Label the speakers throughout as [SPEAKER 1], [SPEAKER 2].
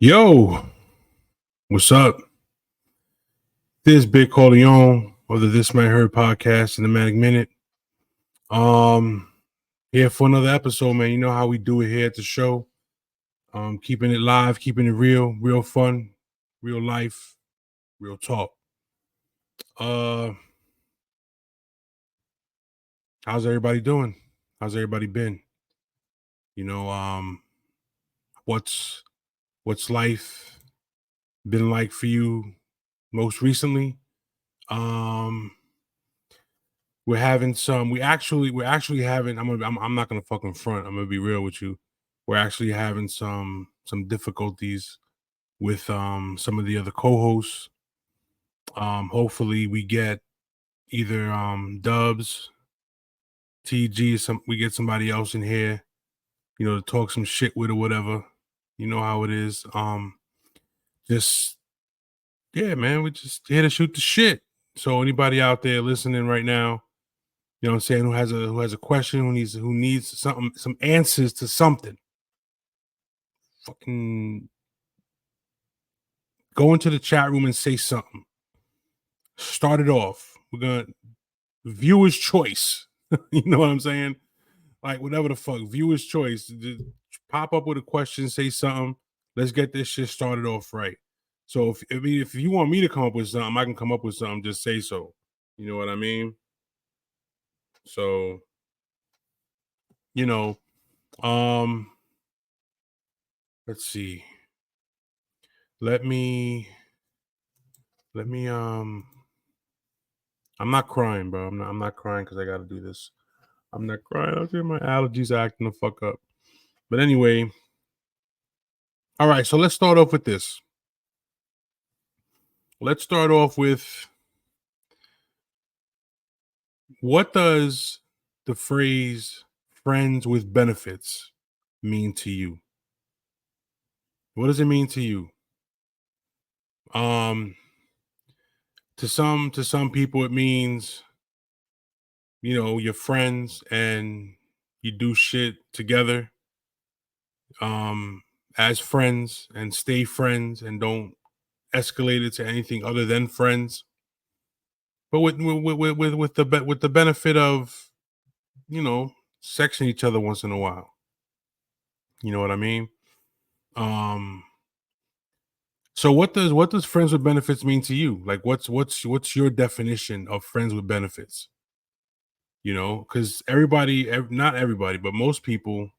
[SPEAKER 1] Yo, what's up? This is Big Corleone of the This Might Hurt podcast in the Manic Minute. Um, Here for another episode, man. You know how we do it here at the show. Keeping it live, keeping it real fun, real life, real talk. Uh, how's everybody doing? How's everybody been? You know, what's life been like for you most recently? Um, we're actually having I'm not gonna fucking front. I'm gonna be real with you. We're actually having some difficulties with some of the other co-hosts. Hopefully we get either Dubs, TG, some we get somebody else in here, to talk some shit with or whatever. You know how it is. Just yeah, man, we just here to shoot the shit. So anybody out there listening right now, you know what I'm saying, who has a question, who needs some answers to something. Fucking go into the chat room and say something. Start it off. We're gonna viewer's choice. You know what I'm saying? Like whatever the fuck, viewer's choice. Just pop up with a question, say something. Let's get this shit started off right. So if you want me to come up with something, I can come up with something. Just say so. You know what I mean? So you know, um, let's see. Let me let me I'm not crying, bro. I'm not crying because I gotta do this. I'm not crying. I think my allergies are acting the fuck up. But anyway, all right. So let's start off with this. Let's start off with what does the phrase "friends with benefits" mean to you? What does it mean to you? Um, to some people, it means you're friends and you do shit together um as friends and stay friends and don't escalate it to anything other than friends, but with the benefit of you know sexing each other once in a while. You know what I mean? um so what does friends with benefits mean to you? Like what's your definition of friends with benefits? Because not everybody, but most people,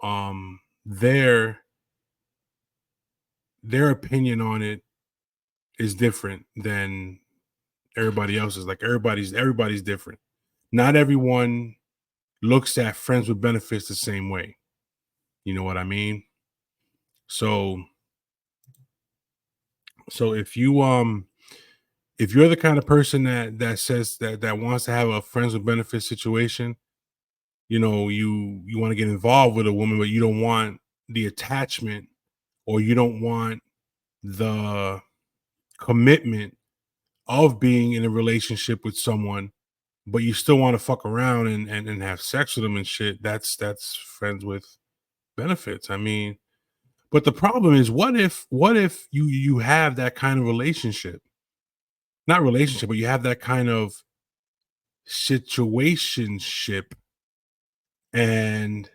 [SPEAKER 1] um their their opinion on it is different than everybody else's. Like everybody's different. Not everyone looks at friends with benefits the same way. You know what I mean? So so if you're the kind of person that says that wants to have a friends with benefits situation, you want to get involved with a woman, but you don't want the attachment, or you don't want the commitment of being in a relationship with someone, but you still want to fuck around and have sex with them and shit. That's friends with benefits. I mean, but the problem is, what if you have that kind of relationship, not relationship, but you have that kind of situationship, and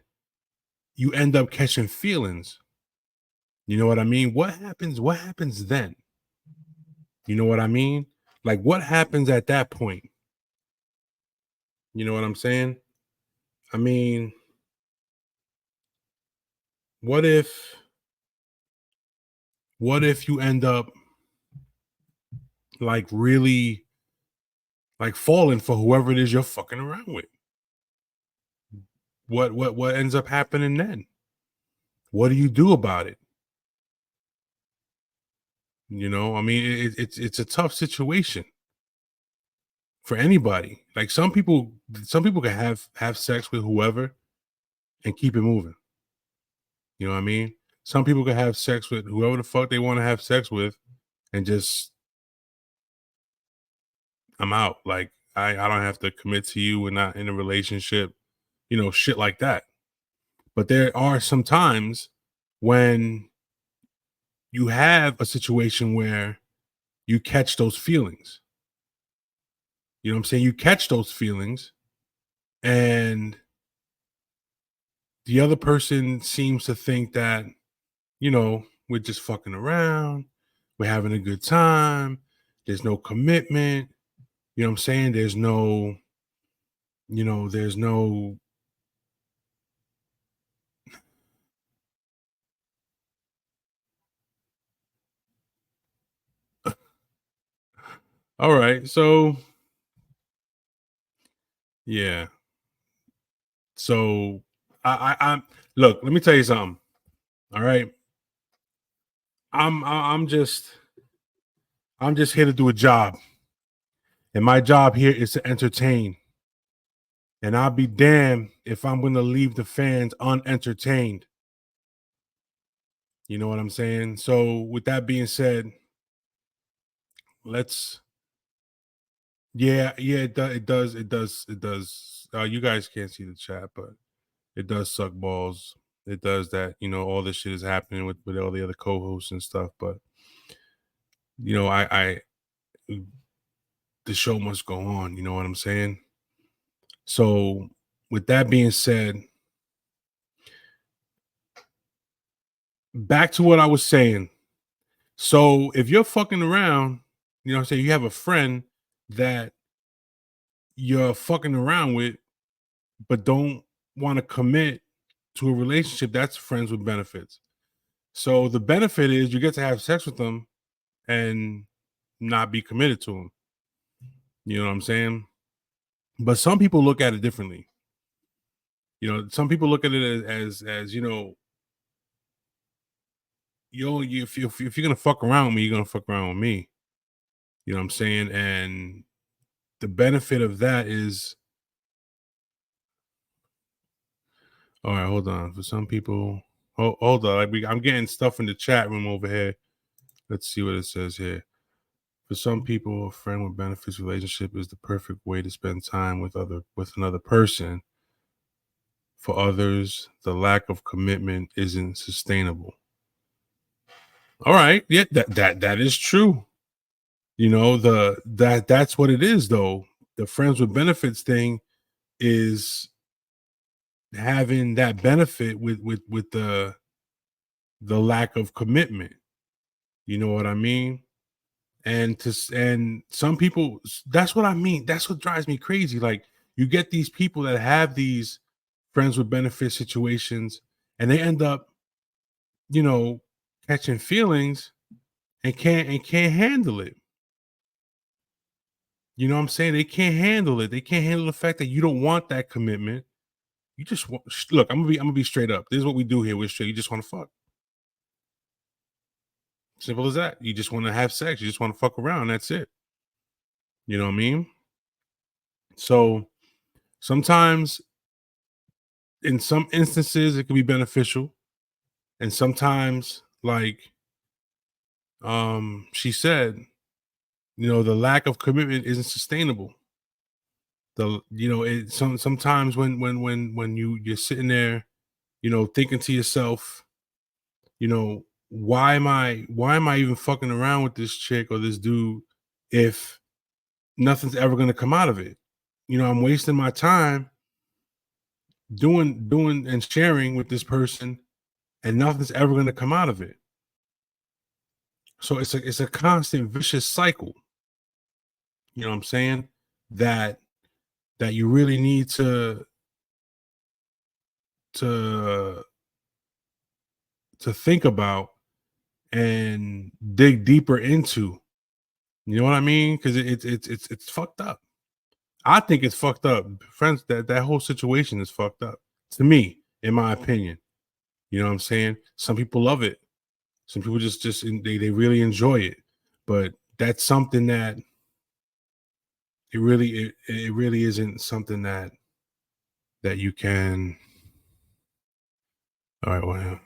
[SPEAKER 1] you end up catching feelings. You know what I mean? What happens then? You know what I mean? Like what happens at that point? You know what I'm saying? I mean, what if you end up like really like falling for whoever it is you're fucking around with? What ends up happening then? What do you do about it? I mean, it's a tough situation for anybody. Like some people can have sex with whoever and keep it moving. You know what I mean? Some people can have sex with whoever the fuck they want to have sex with and just I'm out. Like I don't have to commit to you. We're not in a relationship. Shit like that. But there are some times when you have a situation where you catch those feelings. You know what I'm saying? You catch those feelings, and the other person seems to think that, we're just fucking around, we're having a good time, there's no commitment. You know what I'm saying? There's no. All right. So, yeah. So I'm look, let me tell you something. All right. I'm just here to do a job. And my job here is to entertain. And I'll be damned if I'm gonna leave the fans unentertained. You know what I'm saying? So with that being said, let's yeah, yeah, it does. You guys can't see the chat, but it does suck balls. It does that, all this shit is happening with all the other co-hosts and stuff. But I the show must go on. You know what I'm saying? So with that being said, back to what I was saying. So if you're fucking around, what I'm saying, you have a friend that you're fucking around with, but don't want to commit to a relationship, that's friends with benefits. So the benefit is you get to have sex with them and not be committed to them. You know what I'm saying? But some people look at it differently. Some people look at it as if you're gonna fuck around with me, you're gonna fuck around with me. You know what I'm saying? And the benefit of that is, all right, hold on. For some people, hold on. I'm getting stuff in the chat room over here. Let's see what it says here. For some people, a friend with benefits relationship is the perfect way to spend time with another person. For others, the lack of commitment isn't sustainable. All right, yeah, that is true. That's what it is though. The friends with benefits thing is having that benefit with the lack of commitment. You know what I mean? And some people, that's what I mean. That's what drives me crazy. Like, you get these people that have these friends with benefit situations, and they end up, you know, catching feelings and can't handle it. You know what I'm saying? They can't handle it. They can't handle the fact that you don't want that commitment. You just want, look. I'm gonna be straight up. This is what we do here. We're straight. You just want to fuck. Simple as that. You just want to have sex. You just want to fuck around. That's it. You know what I mean? So sometimes, in some instances, it can be beneficial, and sometimes, like she said, the lack of commitment isn't sustainable. Sometimes when you're sitting there, thinking to yourself, why am I even fucking around with this chick or this dude if nothing's ever going to come out of it? I'm wasting my time doing and sharing with this person, and nothing's ever going to come out of it. So it's a constant vicious cycle. You know what I'm saying? That that you really need to to think about and dig deeper into. You know what I mean? Because it's fucked up. I think it's fucked up. Friends, that whole situation is fucked up to me, in my opinion. You know what I'm saying? Some people love it. Some people they really enjoy it. But that's something that it really isn't something that you can. All right, well,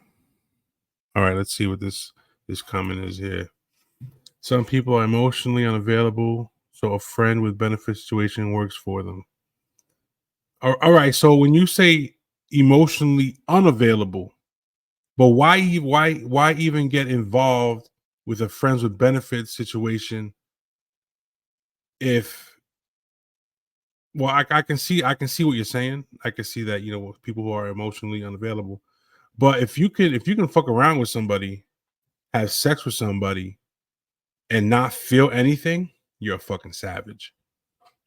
[SPEAKER 1] all right. Let's see what this comment is here. Some people are emotionally unavailable, so a friend with benefit situation works for them. All right. So when you say emotionally unavailable, But why even get involved with a friends with benefits situation if well, I can see what you're saying. I can see that, with people who are emotionally unavailable. But if you can fuck around with somebody, have sex with somebody, and not feel anything, you're a fucking savage.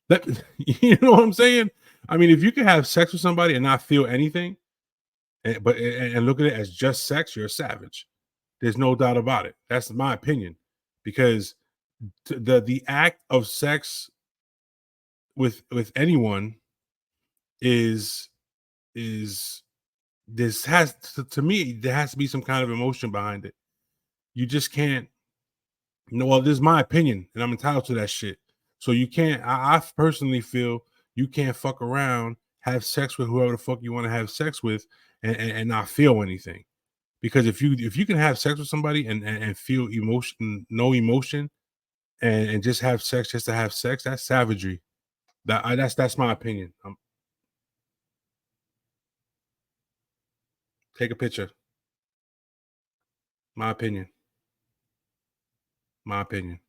[SPEAKER 1] That you know what I'm saying? I mean, if you can have sex with somebody and not feel anything, and look at it as just sex, you're a savage. There's no doubt about it. That's my opinion, because the act of sex with anyone is is this has to me there has to be some kind of emotion behind it. You just can't. No, well, this is my opinion, and I'm entitled to that shit. So you can't. I personally feel you can't fuck around, have sex with whoever the fuck you want to have sex with, and not feel anything. Because if you can have sex with somebody and feel emotion, no emotion, and just have sex just to have sex, that's savagery. That's my opinion. Take a picture. My opinion. My opinion.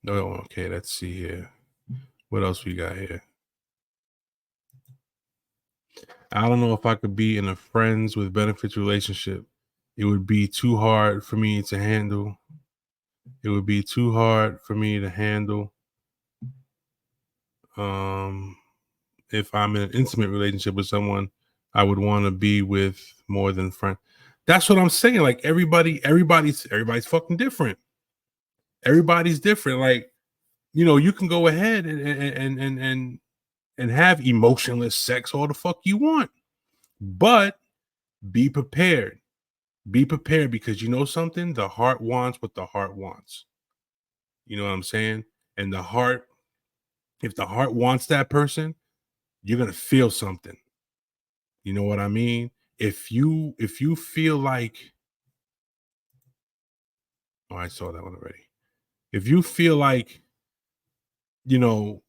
[SPEAKER 1] No, okay. Let's see here. What else we got here? I don't know if I could be in a friends with benefits relationship. It would be too hard for me to handle. It would be too hard for me to handle. Um, if I'm in an intimate relationship with someone, I would want to be with more than friend. That's what I'm saying. Like everybody's fucking different. Everybody's different. Like, you can go ahead and have emotionless sex all the fuck you want, but be prepared. Be prepared, because you know something, the heart wants what the heart wants. You know what I'm saying? And the heart, if the heart wants that person, you're gonna feel something. You know what I mean? If you feel like, oh, I saw that one already. If you feel like, you know,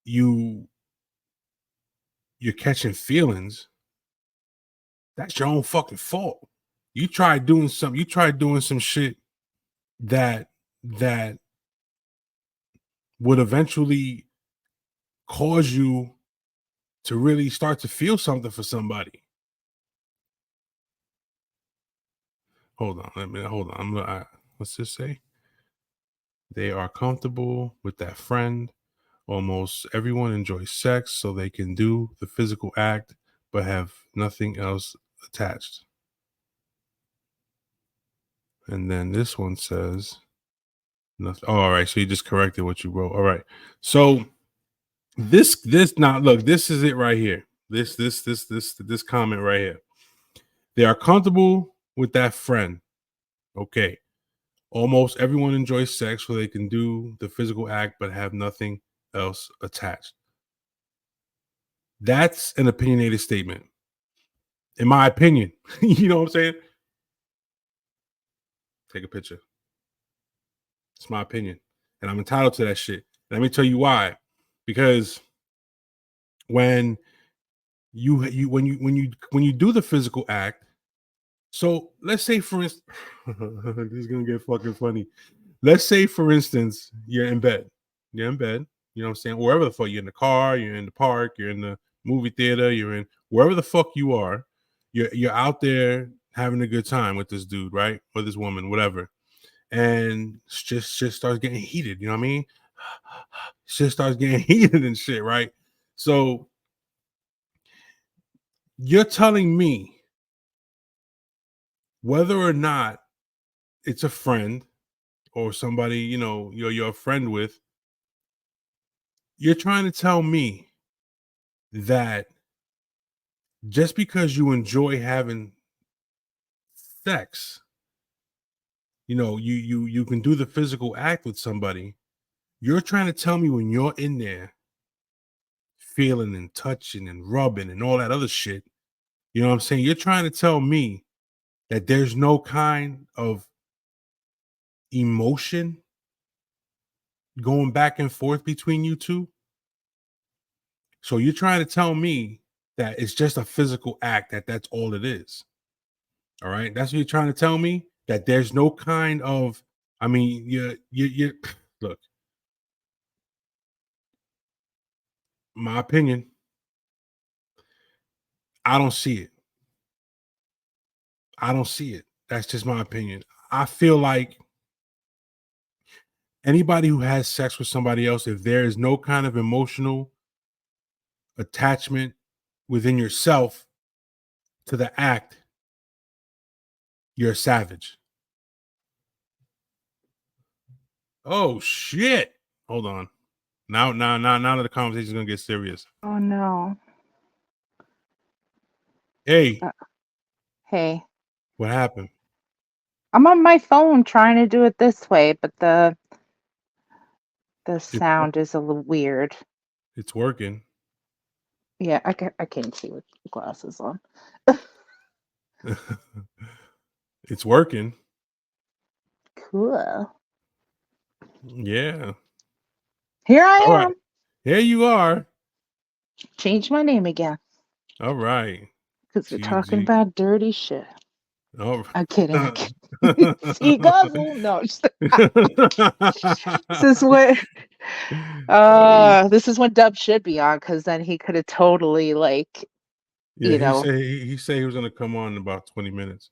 [SPEAKER 1] you you're catching feelings, that's your own fucking fault. You tried doing some shit that would eventually cause you to really start to feel something for somebody. Hold on. What's this say? They are comfortable with that friend. Almost everyone enjoys sex, so they can do the physical act, but have nothing else attached. And then this one says nothing. Oh, all right. So you just corrected what you wrote. All right. So this now look, this is it right here. This comment right here. They are comfortable with that friend. Okay. Almost everyone enjoys sex, so they can do the physical act but have nothing else attached. That's an opinionated statement, in my opinion. You know what I'm saying? Take a picture. It's my opinion, and I'm entitled to that shit. Let me tell you why. Because when you do the physical act, so let's say for instance, this is gonna get fucking funny. Let's say for instance, you're in bed. You're in bed, you know what I'm saying? Wherever the fuck you're in the car, you're in the park, you're in the movie theater, you're in wherever the fuck you are, you're out there having a good time with this dude, right? Or this woman, whatever. And just starts getting heated, you know what I mean? Shit starts getting heated and shit, right? So you're telling me whether or not it's a friend or somebody, you're a friend with, you're trying to tell me that just because you enjoy having sex, you can do the physical act with somebody. You're trying to tell me when you're in there feeling and touching and rubbing and all that other shit, you know what I'm saying? You're trying to tell me that there's no kind of emotion going back and forth between you two. So you're trying to tell me that it's just a physical act, that's all it is. All right, that's what you're trying to tell me, that there's no kind of, I mean, you look, my opinion, I don't see it. I don't see it. That's just my opinion. I feel like anybody who has sex with somebody else, if there is no kind of emotional attachment within yourself to the act, you're a savage. Oh shit. Hold on. Now that the conversation is gonna get serious.
[SPEAKER 2] Oh no.
[SPEAKER 1] Hey,
[SPEAKER 2] Hey.
[SPEAKER 1] what happened?
[SPEAKER 2] I'm on my phone trying to do it this way, but the
[SPEAKER 1] It's,
[SPEAKER 2] sound is a little weird.
[SPEAKER 1] it's working.
[SPEAKER 2] Yeah, I can't see with glasses on.
[SPEAKER 1] It's working.
[SPEAKER 2] Cool.
[SPEAKER 1] Yeah.
[SPEAKER 2] Here I
[SPEAKER 1] All
[SPEAKER 2] am.
[SPEAKER 1] right. Here you are.
[SPEAKER 2] Change my name again.
[SPEAKER 1] All right.
[SPEAKER 2] Because we're talking about dirty shit.
[SPEAKER 1] All
[SPEAKER 2] I'm kidding. I'm
[SPEAKER 1] right.
[SPEAKER 2] kidding. See, guzzle? No, this is what this is when Dub should be on, because then he could have totally
[SPEAKER 1] Yeah, he said he was gonna come on in about 20 minutes.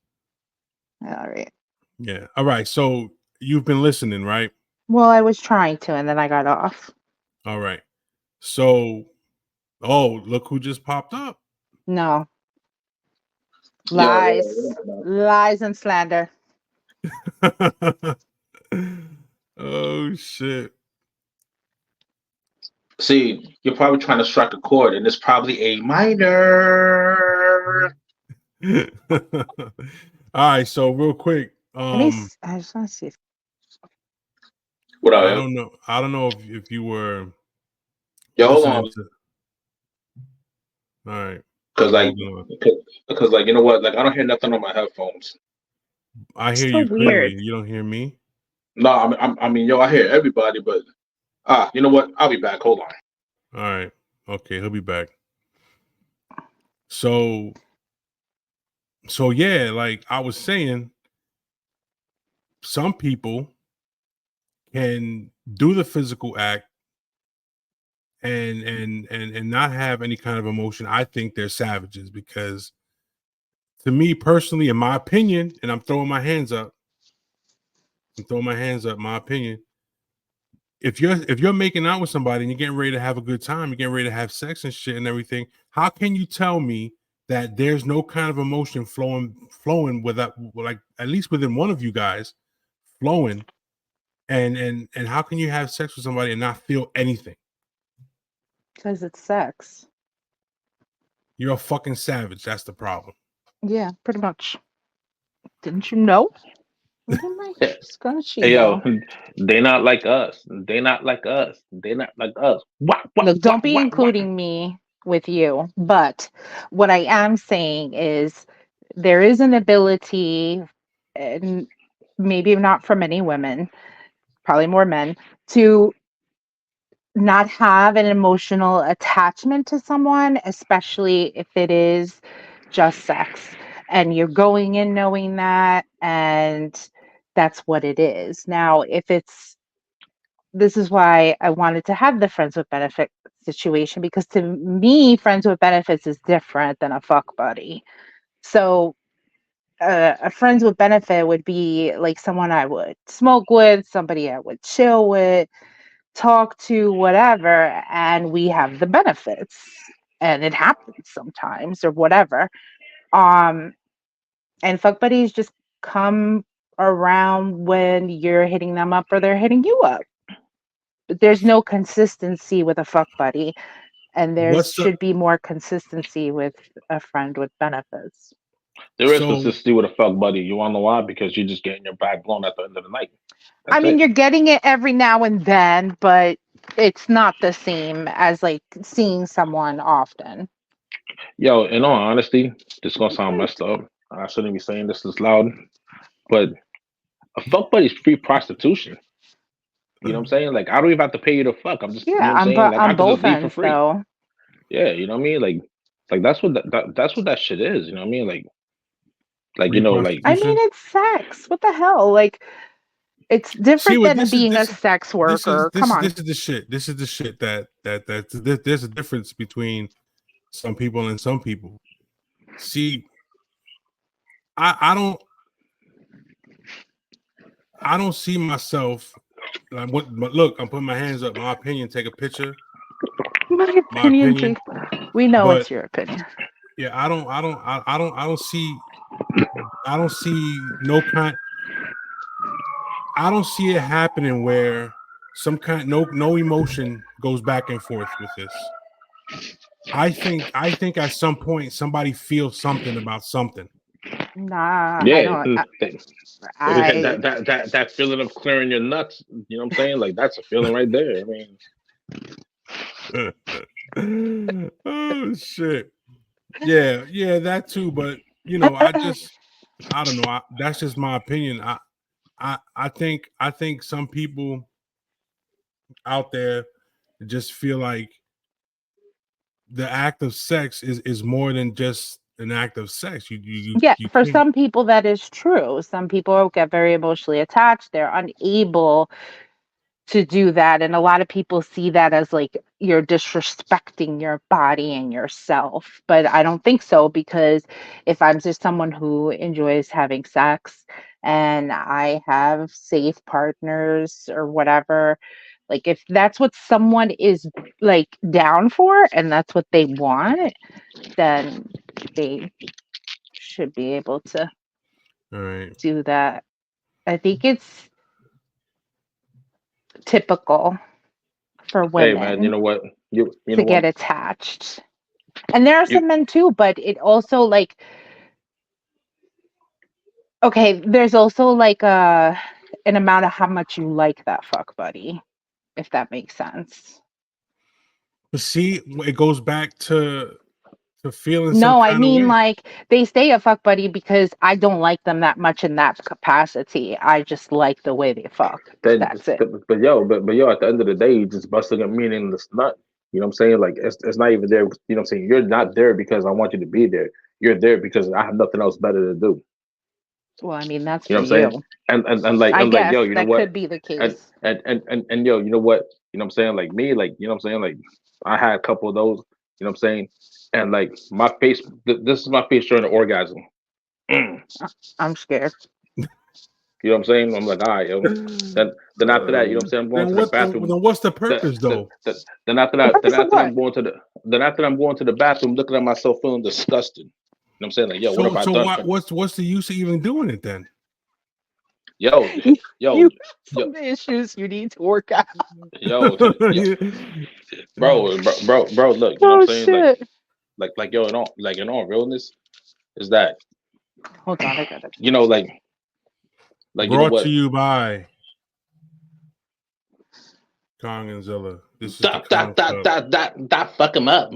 [SPEAKER 2] All right.
[SPEAKER 1] Yeah. All right. So you've been listening, right?
[SPEAKER 2] Well, I was trying to, and then I got off.
[SPEAKER 1] All right. So, oh, look who just popped up.
[SPEAKER 2] No. Lies. Lies and slander.
[SPEAKER 1] Oh shit.
[SPEAKER 3] See, you're probably trying to strike a chord, and it's probably a minor.
[SPEAKER 1] All right, so real quick,
[SPEAKER 2] I just want to see if
[SPEAKER 3] What
[SPEAKER 1] I
[SPEAKER 3] up?
[SPEAKER 1] don't know. I don't know if you were
[SPEAKER 3] Yo, hold
[SPEAKER 1] listening
[SPEAKER 3] on,
[SPEAKER 1] to. All right,
[SPEAKER 3] because like,
[SPEAKER 1] hold on.
[SPEAKER 3] because like, you know what? Like, I don't hear nothing on my headphones.
[SPEAKER 1] I hear
[SPEAKER 2] so
[SPEAKER 1] you clearly.
[SPEAKER 2] weird.
[SPEAKER 1] You don't hear me.
[SPEAKER 3] No, I mean, yo, I hear everybody, but you know what? I'll be back. Hold on.
[SPEAKER 1] All right, okay, he'll be back. So yeah, like I was saying, some people can do the physical act and not have any kind of emotion. I think they're savages, because to me personally, in my opinion, and I'm throwing my hands up, my opinion, if you're making out with somebody and you're getting ready to have a good time, you're getting ready to have sex and shit and everything, how can you tell me that there's no kind of emotion flowing without, like, at least within one of you guys flowing, and how can you have sex with somebody and not feel anything?
[SPEAKER 2] Because it's sex.
[SPEAKER 1] You're a fucking savage. That's the problem.
[SPEAKER 2] Yeah, pretty much. Didn't you know? Look at my scrunchie,
[SPEAKER 3] Hey, yo,
[SPEAKER 2] though.
[SPEAKER 3] they not like us. They not like us. They not like us.
[SPEAKER 2] Look, don't be including me with you. But what I am saying is there is an ability, and maybe not for many women, probably more men, to not have an emotional attachment to someone, especially if it is just sex and you're going in knowing that, and that's what it is. Now, if it's, this is why I wanted to have the friends with benefit situation, because to me, friends with benefits is different than a fuck buddy. So, a friends with benefit would be like someone I would smoke with, somebody I would chill with, talk to, whatever, and we have the benefits. And it happens sometimes or whatever. Um, and fuck buddies just come around when you're hitting them up or they're hitting you up. But there's no consistency with a fuck buddy, and there
[SPEAKER 1] What's the
[SPEAKER 2] should be more consistency with a friend with benefits.
[SPEAKER 3] There is
[SPEAKER 1] so
[SPEAKER 3] consistency with a fuck buddy. You wanna know why? Because you're just getting your back blown at the end of the night.
[SPEAKER 2] I
[SPEAKER 3] That's
[SPEAKER 2] mean,
[SPEAKER 3] it.
[SPEAKER 2] you're getting it every now and then, but it's not the same as like seeing someone often.
[SPEAKER 3] Yo, in all honesty, this is gonna sound messed up. I shouldn't be saying this loud, but a fuck buddy is free prostitution. You know what I'm saying? Like, I don't even have to pay you to fuck. I'm just, you know
[SPEAKER 2] Yeah,
[SPEAKER 3] what I'm saying? Like, I
[SPEAKER 2] on
[SPEAKER 3] could just
[SPEAKER 2] both
[SPEAKER 3] leave for
[SPEAKER 2] ends
[SPEAKER 3] free.
[SPEAKER 2] though.
[SPEAKER 3] Yeah, you know what I mean? Like that's what that's what that shit is. You know what I mean? Like, Like,
[SPEAKER 1] Free
[SPEAKER 3] like
[SPEAKER 2] I mean,
[SPEAKER 1] prostitution.
[SPEAKER 2] it's sex. What the hell? Like, it's
[SPEAKER 1] See
[SPEAKER 2] different
[SPEAKER 1] what
[SPEAKER 2] than being a sex worker. Come on.
[SPEAKER 1] this is the shit. This is the shit that there's a difference between some people and some people. See, I don't see myself like what. But look, I'm putting my hands up. My opinion. Take a picture.
[SPEAKER 2] My
[SPEAKER 1] My
[SPEAKER 2] opinion,
[SPEAKER 1] opinion.
[SPEAKER 2] we know
[SPEAKER 1] But
[SPEAKER 2] it's your opinion.
[SPEAKER 1] yeah, I don't see no kind. I don't see it happening where some kind no emotion goes back and forth with this. I think at some point somebody feels something about something.
[SPEAKER 2] Nah, I
[SPEAKER 3] yeah,
[SPEAKER 2] don't.
[SPEAKER 3] that,
[SPEAKER 2] I
[SPEAKER 3] that feeling of clearing your nuts. You know what I'm saying? Like that's a feeling right there. I mean,
[SPEAKER 1] Oh shit. Yeah, that too. But I don't know. That's just my opinion. I think some people out there just feel like the act of sex is more than just an act of sex.
[SPEAKER 2] Yeah,
[SPEAKER 1] You
[SPEAKER 2] for
[SPEAKER 1] can't.
[SPEAKER 2] some people that is true. Some people get very emotionally attached. They're unable to do that, and a lot of people see that as like you're disrespecting your body and yourself. But I don't think so, because if I'm just someone who enjoys having sex and I have safe partners or whatever, like if that's what someone is like down for and that's what they want, then they should be able to
[SPEAKER 1] All right.
[SPEAKER 2] do that. I think it's typical for
[SPEAKER 3] hey man, you
[SPEAKER 2] women
[SPEAKER 3] know what? You
[SPEAKER 2] to
[SPEAKER 3] know what?
[SPEAKER 2] get attached. And there are
[SPEAKER 3] You
[SPEAKER 2] some men too, but it also like okay, there's also like an amount of how much you like that fuck buddy, if that makes sense.
[SPEAKER 1] But see, it goes back to feeling some
[SPEAKER 2] No, I
[SPEAKER 1] kind of
[SPEAKER 2] mean
[SPEAKER 1] way.
[SPEAKER 2] like they stay a fuck buddy because I don't like them that much in that capacity. I just like the way they fuck.
[SPEAKER 3] then,
[SPEAKER 2] That's it.
[SPEAKER 3] but yo, at the end of the day, you just busting a meaningless nut. You know what I'm saying? Like it's not even there. You know what I'm saying? You're not there because I want you to be there. You're there because I have nothing else better to do.
[SPEAKER 2] Well, I mean that's
[SPEAKER 3] You know
[SPEAKER 2] for
[SPEAKER 3] what I'm saying?
[SPEAKER 2] you. I
[SPEAKER 3] And like
[SPEAKER 2] guess
[SPEAKER 3] yo, you know
[SPEAKER 2] that
[SPEAKER 3] what?
[SPEAKER 2] could be the
[SPEAKER 3] And
[SPEAKER 2] case.
[SPEAKER 3] and yo, you know what? You know what I'm saying? Like me, like you know what I'm saying? Like I had a couple of those. You know what I'm saying? And like my face, this is my face during the orgasm. You
[SPEAKER 2] I'm scared.
[SPEAKER 3] know what I'm saying? I'm like, all right, yo. Then after that, you know what I'm saying? I'm going
[SPEAKER 1] Then
[SPEAKER 3] to the
[SPEAKER 1] what?
[SPEAKER 3] bathroom.
[SPEAKER 1] Then what's the
[SPEAKER 3] The,
[SPEAKER 1] purpose
[SPEAKER 3] the,
[SPEAKER 1] though?
[SPEAKER 3] then after
[SPEAKER 2] The
[SPEAKER 3] that,
[SPEAKER 2] purpose of what?
[SPEAKER 3] then after I'm going to the bathroom, looking at myself, feeling disgusted. You know what I'm saying? Like, yo, what have I
[SPEAKER 1] So
[SPEAKER 3] done for?
[SPEAKER 1] what's the use of even doing it then?
[SPEAKER 3] Yo,
[SPEAKER 2] You
[SPEAKER 3] yo,
[SPEAKER 2] have
[SPEAKER 3] yo,
[SPEAKER 2] some issues you need to work out.
[SPEAKER 3] yo, bro. Look, you know what I'm
[SPEAKER 2] Oh
[SPEAKER 3] saying? Like,
[SPEAKER 2] shit.
[SPEAKER 3] yo, in all realness, is that
[SPEAKER 2] Hold on, I got it.
[SPEAKER 3] you know, you know
[SPEAKER 1] Brought to
[SPEAKER 3] what?
[SPEAKER 1] you by Kong and Zilla. This is the
[SPEAKER 3] That
[SPEAKER 1] Kong Club.
[SPEAKER 3] fuck him up.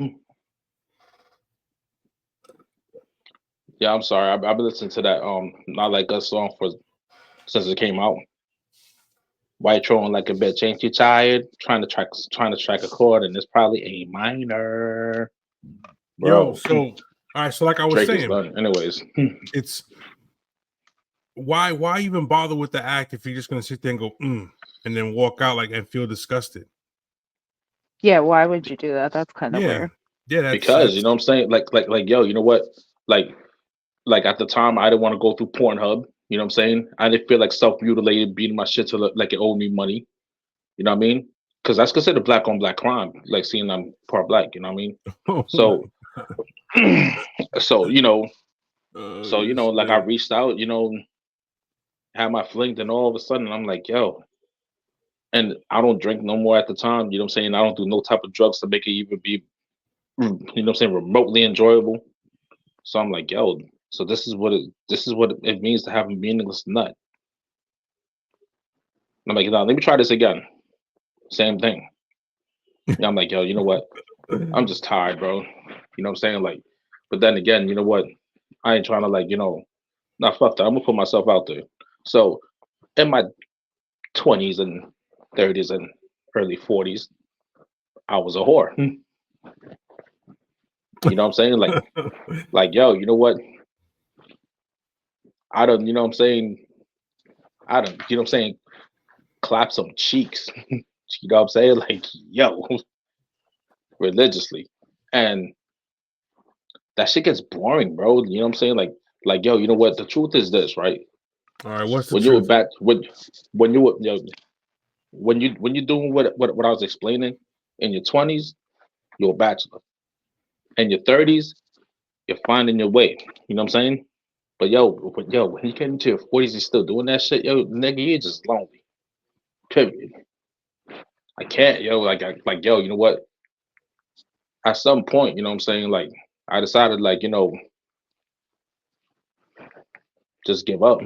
[SPEAKER 3] Yeah, I'm sorry. I've been listening to that Not Like Us song for since it came out. White trolling like a bitch. Ain't you tired? Trying to track a chord, and it's probably A minor.
[SPEAKER 1] Yo,
[SPEAKER 3] Bro,
[SPEAKER 1] so all right, so like I was
[SPEAKER 3] Drake is
[SPEAKER 1] saying,
[SPEAKER 3] done. Anyways,
[SPEAKER 1] it's why even bother with the act if you're just gonna sit there and go and then walk out like and feel disgusted.
[SPEAKER 2] Yeah, why would you do that? That's kind of
[SPEAKER 1] Yeah,
[SPEAKER 2] weird.
[SPEAKER 1] yeah,
[SPEAKER 3] because you
[SPEAKER 1] that's
[SPEAKER 3] know what I'm saying? Yo, you know what? Like, at the time, I didn't want to go through Pornhub. You know what I'm saying? I didn't feel like self-mutilated, beating my shit to look like it owed me money. You know what I mean? Because that's considered black on black crime, like seeing I'm part black. You know what I mean?
[SPEAKER 1] oh
[SPEAKER 3] So, so like I
[SPEAKER 1] shit.
[SPEAKER 3] reached out, had my fling, and all of a sudden I'm like, yo, and I don't drink no more at the time. You know what I'm saying? I don't do no type of drugs to make it even be, you know what I'm saying, remotely enjoyable. So I'm like, yo, so this is what it means to have a meaningless nut. And I'm like, no, let me try this again. Same thing. And I'm like, yo, you know what? I'm just tired, bro. You know what I'm saying? Like, but then again, you know what? I ain't trying to like, not fuck that. I'm gonna put myself out there. So in my 20s and 30s and early 40s, I was a whore. You know what I'm saying? Like, yo, you know what? I don't, you know what I'm saying? I don't, you know what I'm saying? Clap some cheeks. You know what I'm saying? Like, yo, religiously. And that shit gets boring, bro. You know what I'm saying? Like, yo, you know what? The truth is this, right?
[SPEAKER 1] All right, what's the
[SPEAKER 3] When you were
[SPEAKER 1] truth?
[SPEAKER 3] back, when you were, yo, when you're doing what I was explaining in your 20s, you're a bachelor. In your 30s, you're finding your way. You know what I'm saying? But when you get into your 40s, you're still doing that shit, yo, nigga, you're just lonely. Period. I can't, yo, yo, you know what? At some point, you know what I'm saying? Like, I decided, like, you know, just give up.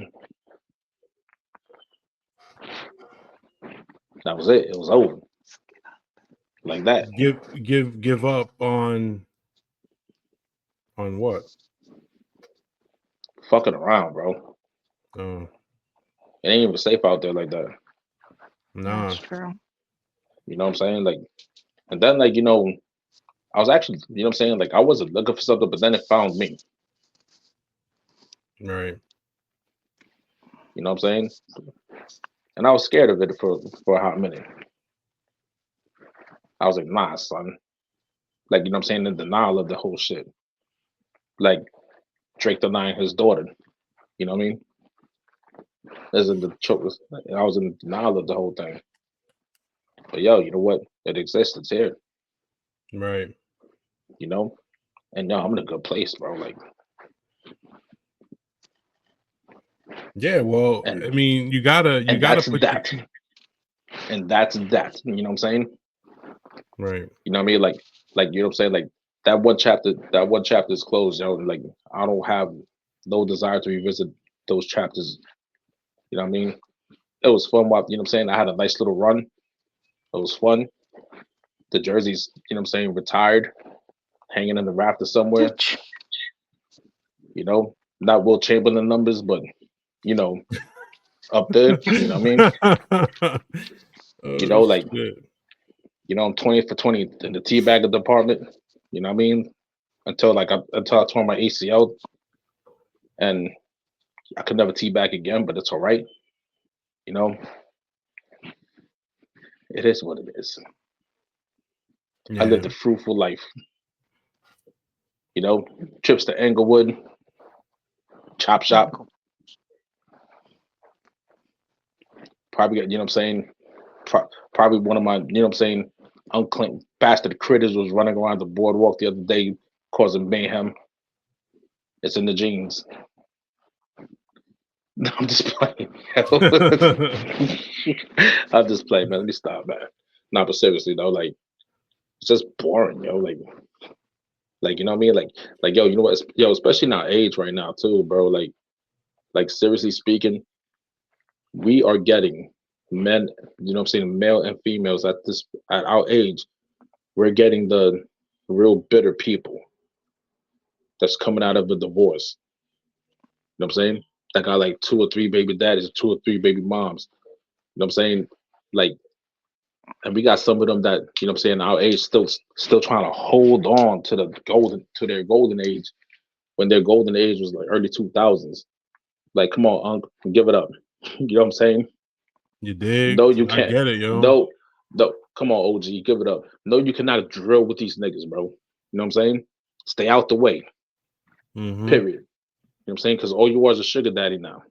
[SPEAKER 3] That was it. It was over. Like that.
[SPEAKER 1] Give up on what?
[SPEAKER 3] Fucking around, bro.
[SPEAKER 1] Oh,
[SPEAKER 3] It ain't even safe out there like that.
[SPEAKER 1] nah.
[SPEAKER 2] That's true.
[SPEAKER 3] You know what I'm saying? Like, and then, like, you know, I was actually, you know what I'm saying? Like, I wasn't looking for something, but then it found me.
[SPEAKER 1] Right.
[SPEAKER 3] You know what I'm saying? And I was scared of it for a hot minute. I was like, nah, son. Like, you know what I'm saying? In denial of the whole shit. Like, Drake denying his daughter. You know what I mean? As in the choke. I was in denial of the whole thing. But yo, you know what? It exists. It's here.
[SPEAKER 1] Right.
[SPEAKER 3] You know? And yo, I'm in a good place, bro. Like,
[SPEAKER 1] Yeah. Well,
[SPEAKER 3] and
[SPEAKER 1] I mean, you gotta
[SPEAKER 3] that's
[SPEAKER 1] put
[SPEAKER 3] that. And that's that. You know what I'm saying?
[SPEAKER 1] right.
[SPEAKER 3] You know what I mean? Like you know what I'm saying? Like that one chapter is closed, yo. Like I don't have no desire to revisit those chapters. You know what I mean? It was fun while you know what I'm saying? I had a nice little run. It was fun. The jerseys, you know what I'm saying, retired, hanging in the rafter somewhere, you know. Not Will Chamberlain numbers, but you know, up there, you know what I mean? You
[SPEAKER 1] Oh
[SPEAKER 3] know, like,
[SPEAKER 1] shit.
[SPEAKER 3] you know, I'm 20 for 20 in the teabagger department, you know what I mean? Until I tore my ACL and I could never teabag again, but it's all right. You know, it is what it is. I lived a
[SPEAKER 1] Yeah.
[SPEAKER 3] fruitful life. You know, trips to Englewood, Chop Shop. Probably, you know what I'm saying? Probably one of my, you know what I'm saying, unclaimed bastard critters was running around the boardwalk the other day causing mayhem. It's in the genes. I'm just playing. I'm just playing, man. Let me stop, man. Nah, but seriously though, like it's just boring, yo. Like you know what I mean? Like yo, you know what? Yo, especially in our age right now too, bro. Like seriously speaking, we are getting men, you know what I'm saying, male and females at our age, we're getting the real bitter people that's coming out of a divorce. You know what I'm saying? That got like 2 or 3 baby daddies, 2 or 3 baby moms. You know what I'm saying? Like, and we got some of them that, you know what I'm saying, our age still trying to hold on to their golden age when their golden age was like early 2000s. Like, come on, Unc, give it up. You know what I'm saying?
[SPEAKER 1] You dig?
[SPEAKER 3] No, you
[SPEAKER 1] I
[SPEAKER 3] can't.
[SPEAKER 1] get it, yo.
[SPEAKER 3] No, come on, OG, give it up. No, you cannot drill with these niggas, bro. You know what I'm saying? Stay out the way.
[SPEAKER 1] Mm-hmm.
[SPEAKER 3] Period. You know what I'm saying? Because all you are is a sugar daddy now.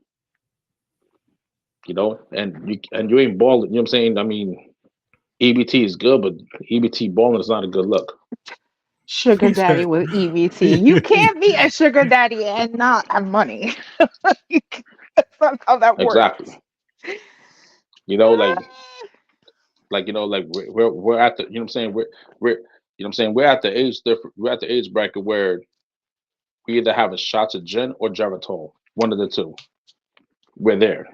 [SPEAKER 3] You know, and you ain't balling. You know what I'm saying? I mean, EBT is good, but EBT balling is not a good look.
[SPEAKER 2] Sugar
[SPEAKER 1] He
[SPEAKER 2] daddy
[SPEAKER 1] said,
[SPEAKER 2] with EBT. You can't be a sugar daddy and not have money. That's not how that works.
[SPEAKER 3] Exactly. You know, like you know, like we're at the, you know what I'm saying, we're you know what I'm saying, we're at the age bracket where we either have a shots of gin or Geritol, one of the two. We're there.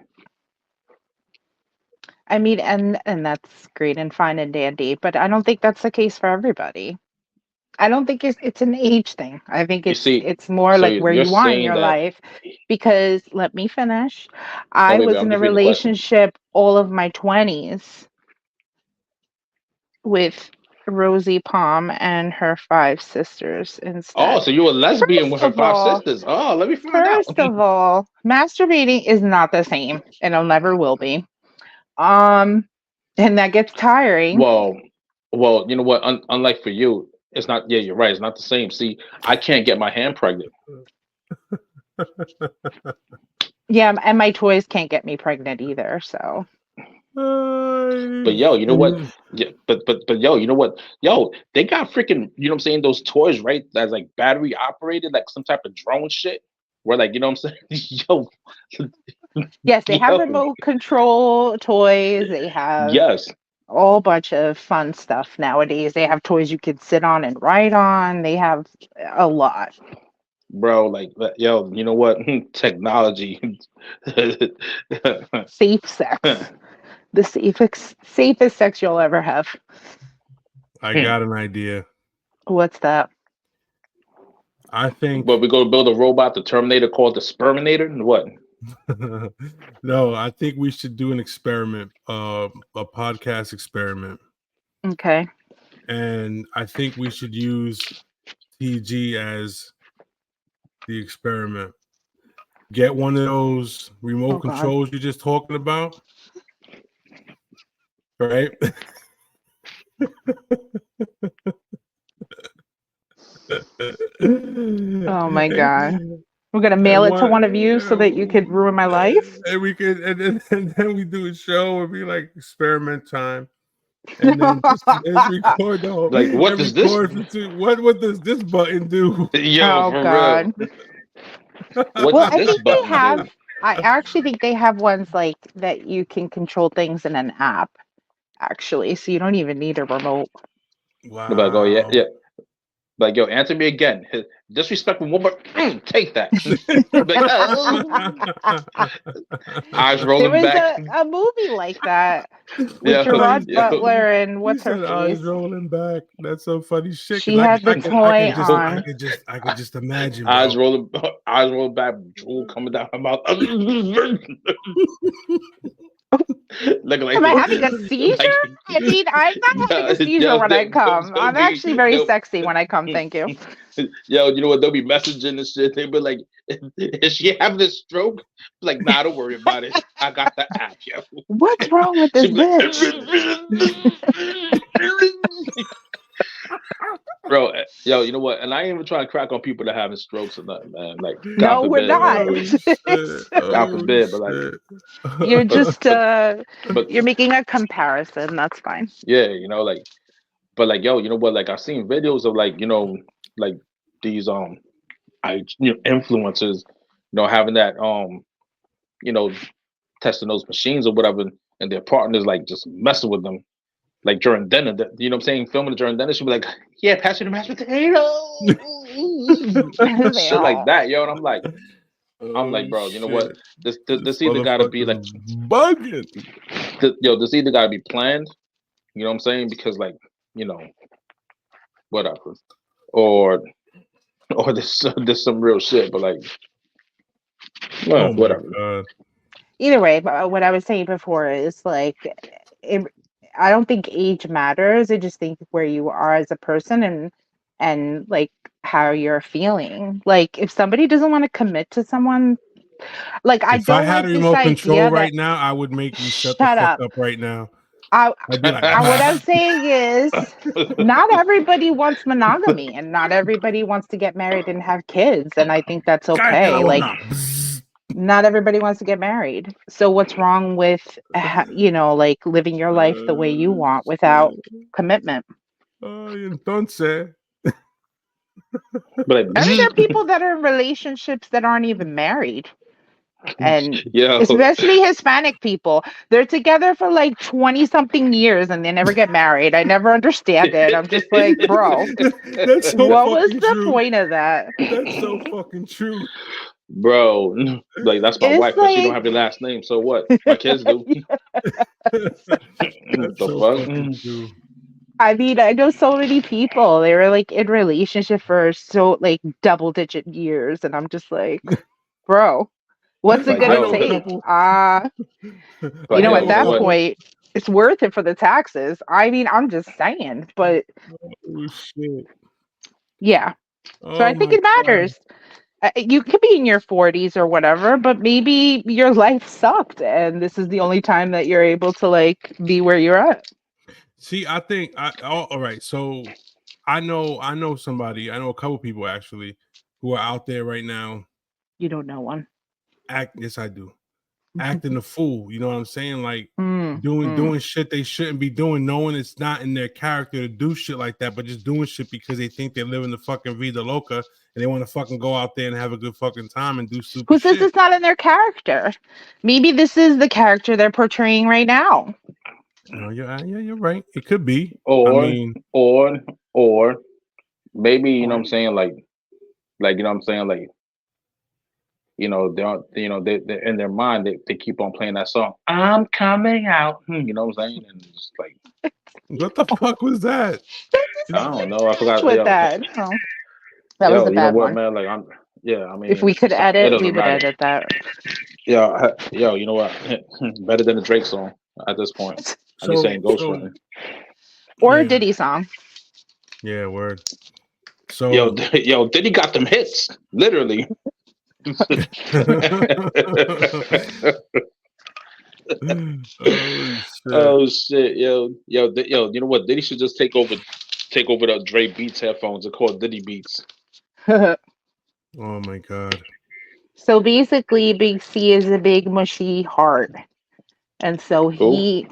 [SPEAKER 2] I mean, and that's great and fine and dandy, but I don't think that's the case for everybody. I don't think it's an age thing. I think
[SPEAKER 3] You see,
[SPEAKER 2] it's more
[SPEAKER 3] so
[SPEAKER 2] like where
[SPEAKER 3] you're
[SPEAKER 2] you are in
[SPEAKER 3] saying
[SPEAKER 2] your
[SPEAKER 3] that,
[SPEAKER 2] life. Because let me finish.
[SPEAKER 3] no,
[SPEAKER 2] I
[SPEAKER 3] baby,
[SPEAKER 2] was
[SPEAKER 3] I'm
[SPEAKER 2] in a
[SPEAKER 3] just reading the question.
[SPEAKER 2] relationship all of my 20s with Rosie Palm and her 5 sisters
[SPEAKER 3] Oh,
[SPEAKER 2] instead.
[SPEAKER 3] so you a lesbian with
[SPEAKER 2] First
[SPEAKER 3] her
[SPEAKER 2] of
[SPEAKER 3] 5
[SPEAKER 2] all,
[SPEAKER 3] sisters? Oh, let me find out.
[SPEAKER 2] First of all, masturbating is not the same, and it never will be. Um, and that gets tiring.
[SPEAKER 3] Well, you know what? Unlike for you, it's not. Yeah, you're right. It's not the same. See, I can't get my hand pregnant.
[SPEAKER 2] Yeah, and my toys can't get me pregnant either. So
[SPEAKER 3] But yo, you know what? Yeah, but yo, you know what? Yo, they got freaking, you know what I'm saying? Those toys, right? That's like battery operated, like some type of drone shit. Where like, you know what I'm saying? Yo,
[SPEAKER 2] yes, they have
[SPEAKER 3] yo,
[SPEAKER 2] remote control toys. They have
[SPEAKER 3] yes,
[SPEAKER 2] a whole bunch of fun stuff nowadays. They have toys you can sit on and ride on. They have a lot.
[SPEAKER 3] bro. Like, yo, you know what? Technology.
[SPEAKER 2] Safe sex. The safest sex you'll ever have.
[SPEAKER 1] I got an idea.
[SPEAKER 2] What's that?
[SPEAKER 1] I think
[SPEAKER 3] But we go to build a robot, the Terminator, called the Sperminator. What?
[SPEAKER 1] no, I think we should do an experiment, a podcast experiment.
[SPEAKER 2] Okay.
[SPEAKER 1] And I think we should use TG as the experiment. Get one of those remote controls you're just talking about. Right?
[SPEAKER 2] Oh my god. We're gonna mail it to one of you so that you could ruin my life.
[SPEAKER 1] And we could and then we do a show and be like experiment time. And then just record the whole
[SPEAKER 3] Like, what does this?
[SPEAKER 1] What does this button do?
[SPEAKER 3] Yo, for
[SPEAKER 2] god.
[SPEAKER 3] real.
[SPEAKER 2] Well, I
[SPEAKER 3] this
[SPEAKER 2] think they
[SPEAKER 3] button
[SPEAKER 2] have.
[SPEAKER 3] do?
[SPEAKER 2] I actually think they have ones like that you can control things in an app. Actually, so you don't even need a remote.
[SPEAKER 1] Wow.
[SPEAKER 3] Like, oh yeah, yeah. Like, yo, answer me again. Disrespectful woman, take that. Eyes rolling
[SPEAKER 2] there was
[SPEAKER 3] back.
[SPEAKER 2] a movie like that with
[SPEAKER 3] Yeah,
[SPEAKER 2] Gerard
[SPEAKER 3] yeah.
[SPEAKER 2] Butler and what's
[SPEAKER 1] He
[SPEAKER 2] her
[SPEAKER 1] said
[SPEAKER 2] face.
[SPEAKER 1] eyes rolling back. That's so funny shit.
[SPEAKER 2] She had the toy on.
[SPEAKER 1] I could just imagine.
[SPEAKER 3] Eyes
[SPEAKER 1] Bro.
[SPEAKER 3] rolling back, drool coming down her mouth. Looking like
[SPEAKER 2] Am I having a seizure? I mean, I'm not having a seizure when I come. I'm actually very sexy when I come. Thank you.
[SPEAKER 3] Yo, you know what? They'll be messaging and shit. They'll be like, "Is she having a stroke?" Like, nah, don't worry about it. I got the app, yo.
[SPEAKER 2] What's wrong with this bitch?
[SPEAKER 3] Bro, yo, you know what? And I ain't even trying to crack on people that having strokes or nothing, man. Like, God
[SPEAKER 2] No,
[SPEAKER 3] forbid,
[SPEAKER 2] we're not.
[SPEAKER 3] God forbid, but like,
[SPEAKER 2] you're just
[SPEAKER 3] but
[SPEAKER 2] you're making a comparison. That's fine.
[SPEAKER 3] yeah, you know, like, but like, yo, you know what? Like, I've seen videos of like, you know, like these influencers, you know, having that you know, testing those machines or whatever, and their partners like just messing with them. Like during dinner, you know what I'm saying? Filming it during dinner, she'll be like, "Yeah, pass me the mashed potatoes," shit like that, yo. And I'm like, bro, you know what? This either gotta be like
[SPEAKER 1] bugging.
[SPEAKER 3] This either gotta be planned. You know what I'm saying? Because like, you know, whatever, or there's some real shit. But like, well, whatever.
[SPEAKER 2] Either way, but what I was saying before is like, I don't think age matters. I just think where you are as a person and like how you're feeling. Like if somebody doesn't want to commit to someone, like
[SPEAKER 1] if I had a remote control right now, I would make you shut the fuck up right now.
[SPEAKER 2] I'd be like, what I'm saying is, not everybody wants monogamy, and not everybody wants to get married and have kids, and I think that's okay. Like. Not everybody wants to get married. So what's wrong with, you know, like living your life the way you want without commitment?
[SPEAKER 1] Entonces.
[SPEAKER 3] But
[SPEAKER 2] I mean, there are people that are in relationships that aren't even married. And especially Hispanic people. They're together for like 20-something years and they never get married. I never understand it. I'm just like, bro,
[SPEAKER 1] that's so
[SPEAKER 2] what was the
[SPEAKER 1] true.
[SPEAKER 2] point of that?
[SPEAKER 1] That's so fucking true.
[SPEAKER 3] Bro, like that's my wife, but she don't have your last name. So what? My kids do.
[SPEAKER 1] That's so fucking true.
[SPEAKER 2] I mean, I know so many people. They were like in relationship for so like double-digit years, and I'm just like, bro, what's it gonna take? You know, at that point, It's worth it for the taxes. I mean, I'm just saying, but
[SPEAKER 1] Oh shit.
[SPEAKER 2] yeah. So I
[SPEAKER 1] Oh
[SPEAKER 2] think
[SPEAKER 1] my
[SPEAKER 2] it
[SPEAKER 1] god.
[SPEAKER 2] matters. You could be in your 40s or whatever, but maybe your life sucked and this is the only time that you're able to like be where you're at.
[SPEAKER 1] See, I think all right. So I know somebody, I know a couple people actually who are out there right now
[SPEAKER 2] You don't know one.
[SPEAKER 1] yes, I do. Acting a fool, you know what I'm saying? Like
[SPEAKER 2] Mm,
[SPEAKER 1] doing shit they shouldn't be doing, knowing it's not in their character to do shit like that, but just doing shit because they think they're living the fucking vida loca and they want to fucking go out there and have a good fucking time and do stupid
[SPEAKER 2] Who says
[SPEAKER 1] shit.
[SPEAKER 2] it's not in their character? Maybe this is the character they're portraying right now.
[SPEAKER 1] No, you're right. It could be. I
[SPEAKER 3] Or
[SPEAKER 1] mean,
[SPEAKER 3] or or maybe you know what
[SPEAKER 2] Or
[SPEAKER 3] I'm saying, like you know what I'm saying, like you know they aren't, you know they in their mind they keep on playing that song. I'm coming out. You know what I'm saying, and it's like
[SPEAKER 1] what the fuck was that?
[SPEAKER 2] just
[SPEAKER 3] I don't know. I
[SPEAKER 2] scratch
[SPEAKER 3] forgot.
[SPEAKER 2] with
[SPEAKER 3] Yo,
[SPEAKER 2] that. No, that was
[SPEAKER 3] yo,
[SPEAKER 2] a
[SPEAKER 3] you know
[SPEAKER 2] bad
[SPEAKER 3] what,
[SPEAKER 2] one.
[SPEAKER 3] man? Like I'm. Yeah, I
[SPEAKER 2] If
[SPEAKER 3] mean,
[SPEAKER 2] we could
[SPEAKER 3] it
[SPEAKER 2] edit, we
[SPEAKER 3] doesn't
[SPEAKER 2] would
[SPEAKER 3] matter.
[SPEAKER 2] edit that.
[SPEAKER 3] Yo, you know what? Better than the Drake song at this point. And he's saying Ghost
[SPEAKER 1] So
[SPEAKER 3] Running.
[SPEAKER 2] Or a
[SPEAKER 1] yeah,
[SPEAKER 2] Diddy song.
[SPEAKER 1] yeah, word.
[SPEAKER 3] Yo,
[SPEAKER 1] So
[SPEAKER 3] yo, Diddy got them hits, literally.
[SPEAKER 1] oh shit.
[SPEAKER 3] Oh shit, yo, you know what? Diddy should just take over the Dre Beats headphones and call it Diddy Beats.
[SPEAKER 1] Oh my god.
[SPEAKER 2] So basically, Big C is a big mushy heart. And so
[SPEAKER 3] Who?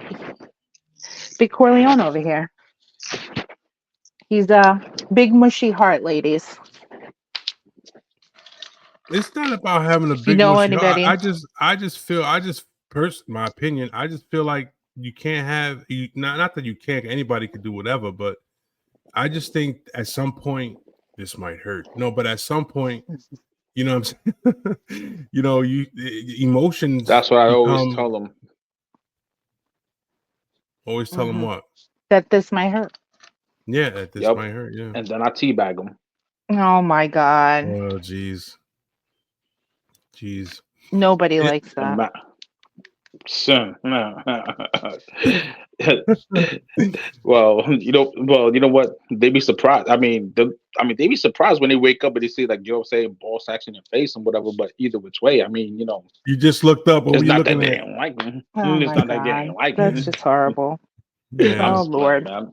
[SPEAKER 2] Big Corleone over here. He's a big mushy heart, ladies.
[SPEAKER 1] It's not about having a
[SPEAKER 2] You
[SPEAKER 1] big
[SPEAKER 2] know
[SPEAKER 1] mushy.
[SPEAKER 2] anybody?
[SPEAKER 1] I just feel my opinion. I just feel like you can't have you not that you can't. Anybody could do whatever, but I just think at some point this might hurt. No, but at some point, you know what I'm saying. You know, emotions
[SPEAKER 3] That's what I always
[SPEAKER 1] become.
[SPEAKER 3] tell them.
[SPEAKER 1] Always tell them
[SPEAKER 2] Hmm.
[SPEAKER 1] what.
[SPEAKER 2] That this might hurt.
[SPEAKER 1] Yeah, that this
[SPEAKER 3] Yep.
[SPEAKER 1] might hurt. Yeah.
[SPEAKER 3] And then I teabag them.
[SPEAKER 2] Oh my God.
[SPEAKER 1] Oh, jeez. Jeez.
[SPEAKER 2] Nobody
[SPEAKER 1] It,
[SPEAKER 2] likes that.
[SPEAKER 3] Son. Well, you know what? They be surprised. They be surprised when they wake up and they see, like, you know what I'm saying, ball sacks in their face and whatever. But either which way, I mean, you know,
[SPEAKER 1] you just looked up. What
[SPEAKER 3] it's
[SPEAKER 1] were you
[SPEAKER 3] not that
[SPEAKER 1] looking
[SPEAKER 3] they
[SPEAKER 1] at?
[SPEAKER 3] didn't like me.
[SPEAKER 2] Oh
[SPEAKER 3] It's
[SPEAKER 2] my
[SPEAKER 3] not that they didn't
[SPEAKER 2] God.
[SPEAKER 3] like
[SPEAKER 2] That's
[SPEAKER 3] me.
[SPEAKER 2] just horrible.
[SPEAKER 3] I'm
[SPEAKER 1] Man.
[SPEAKER 2] Oh
[SPEAKER 3] just playing,
[SPEAKER 2] Lord.
[SPEAKER 3] man.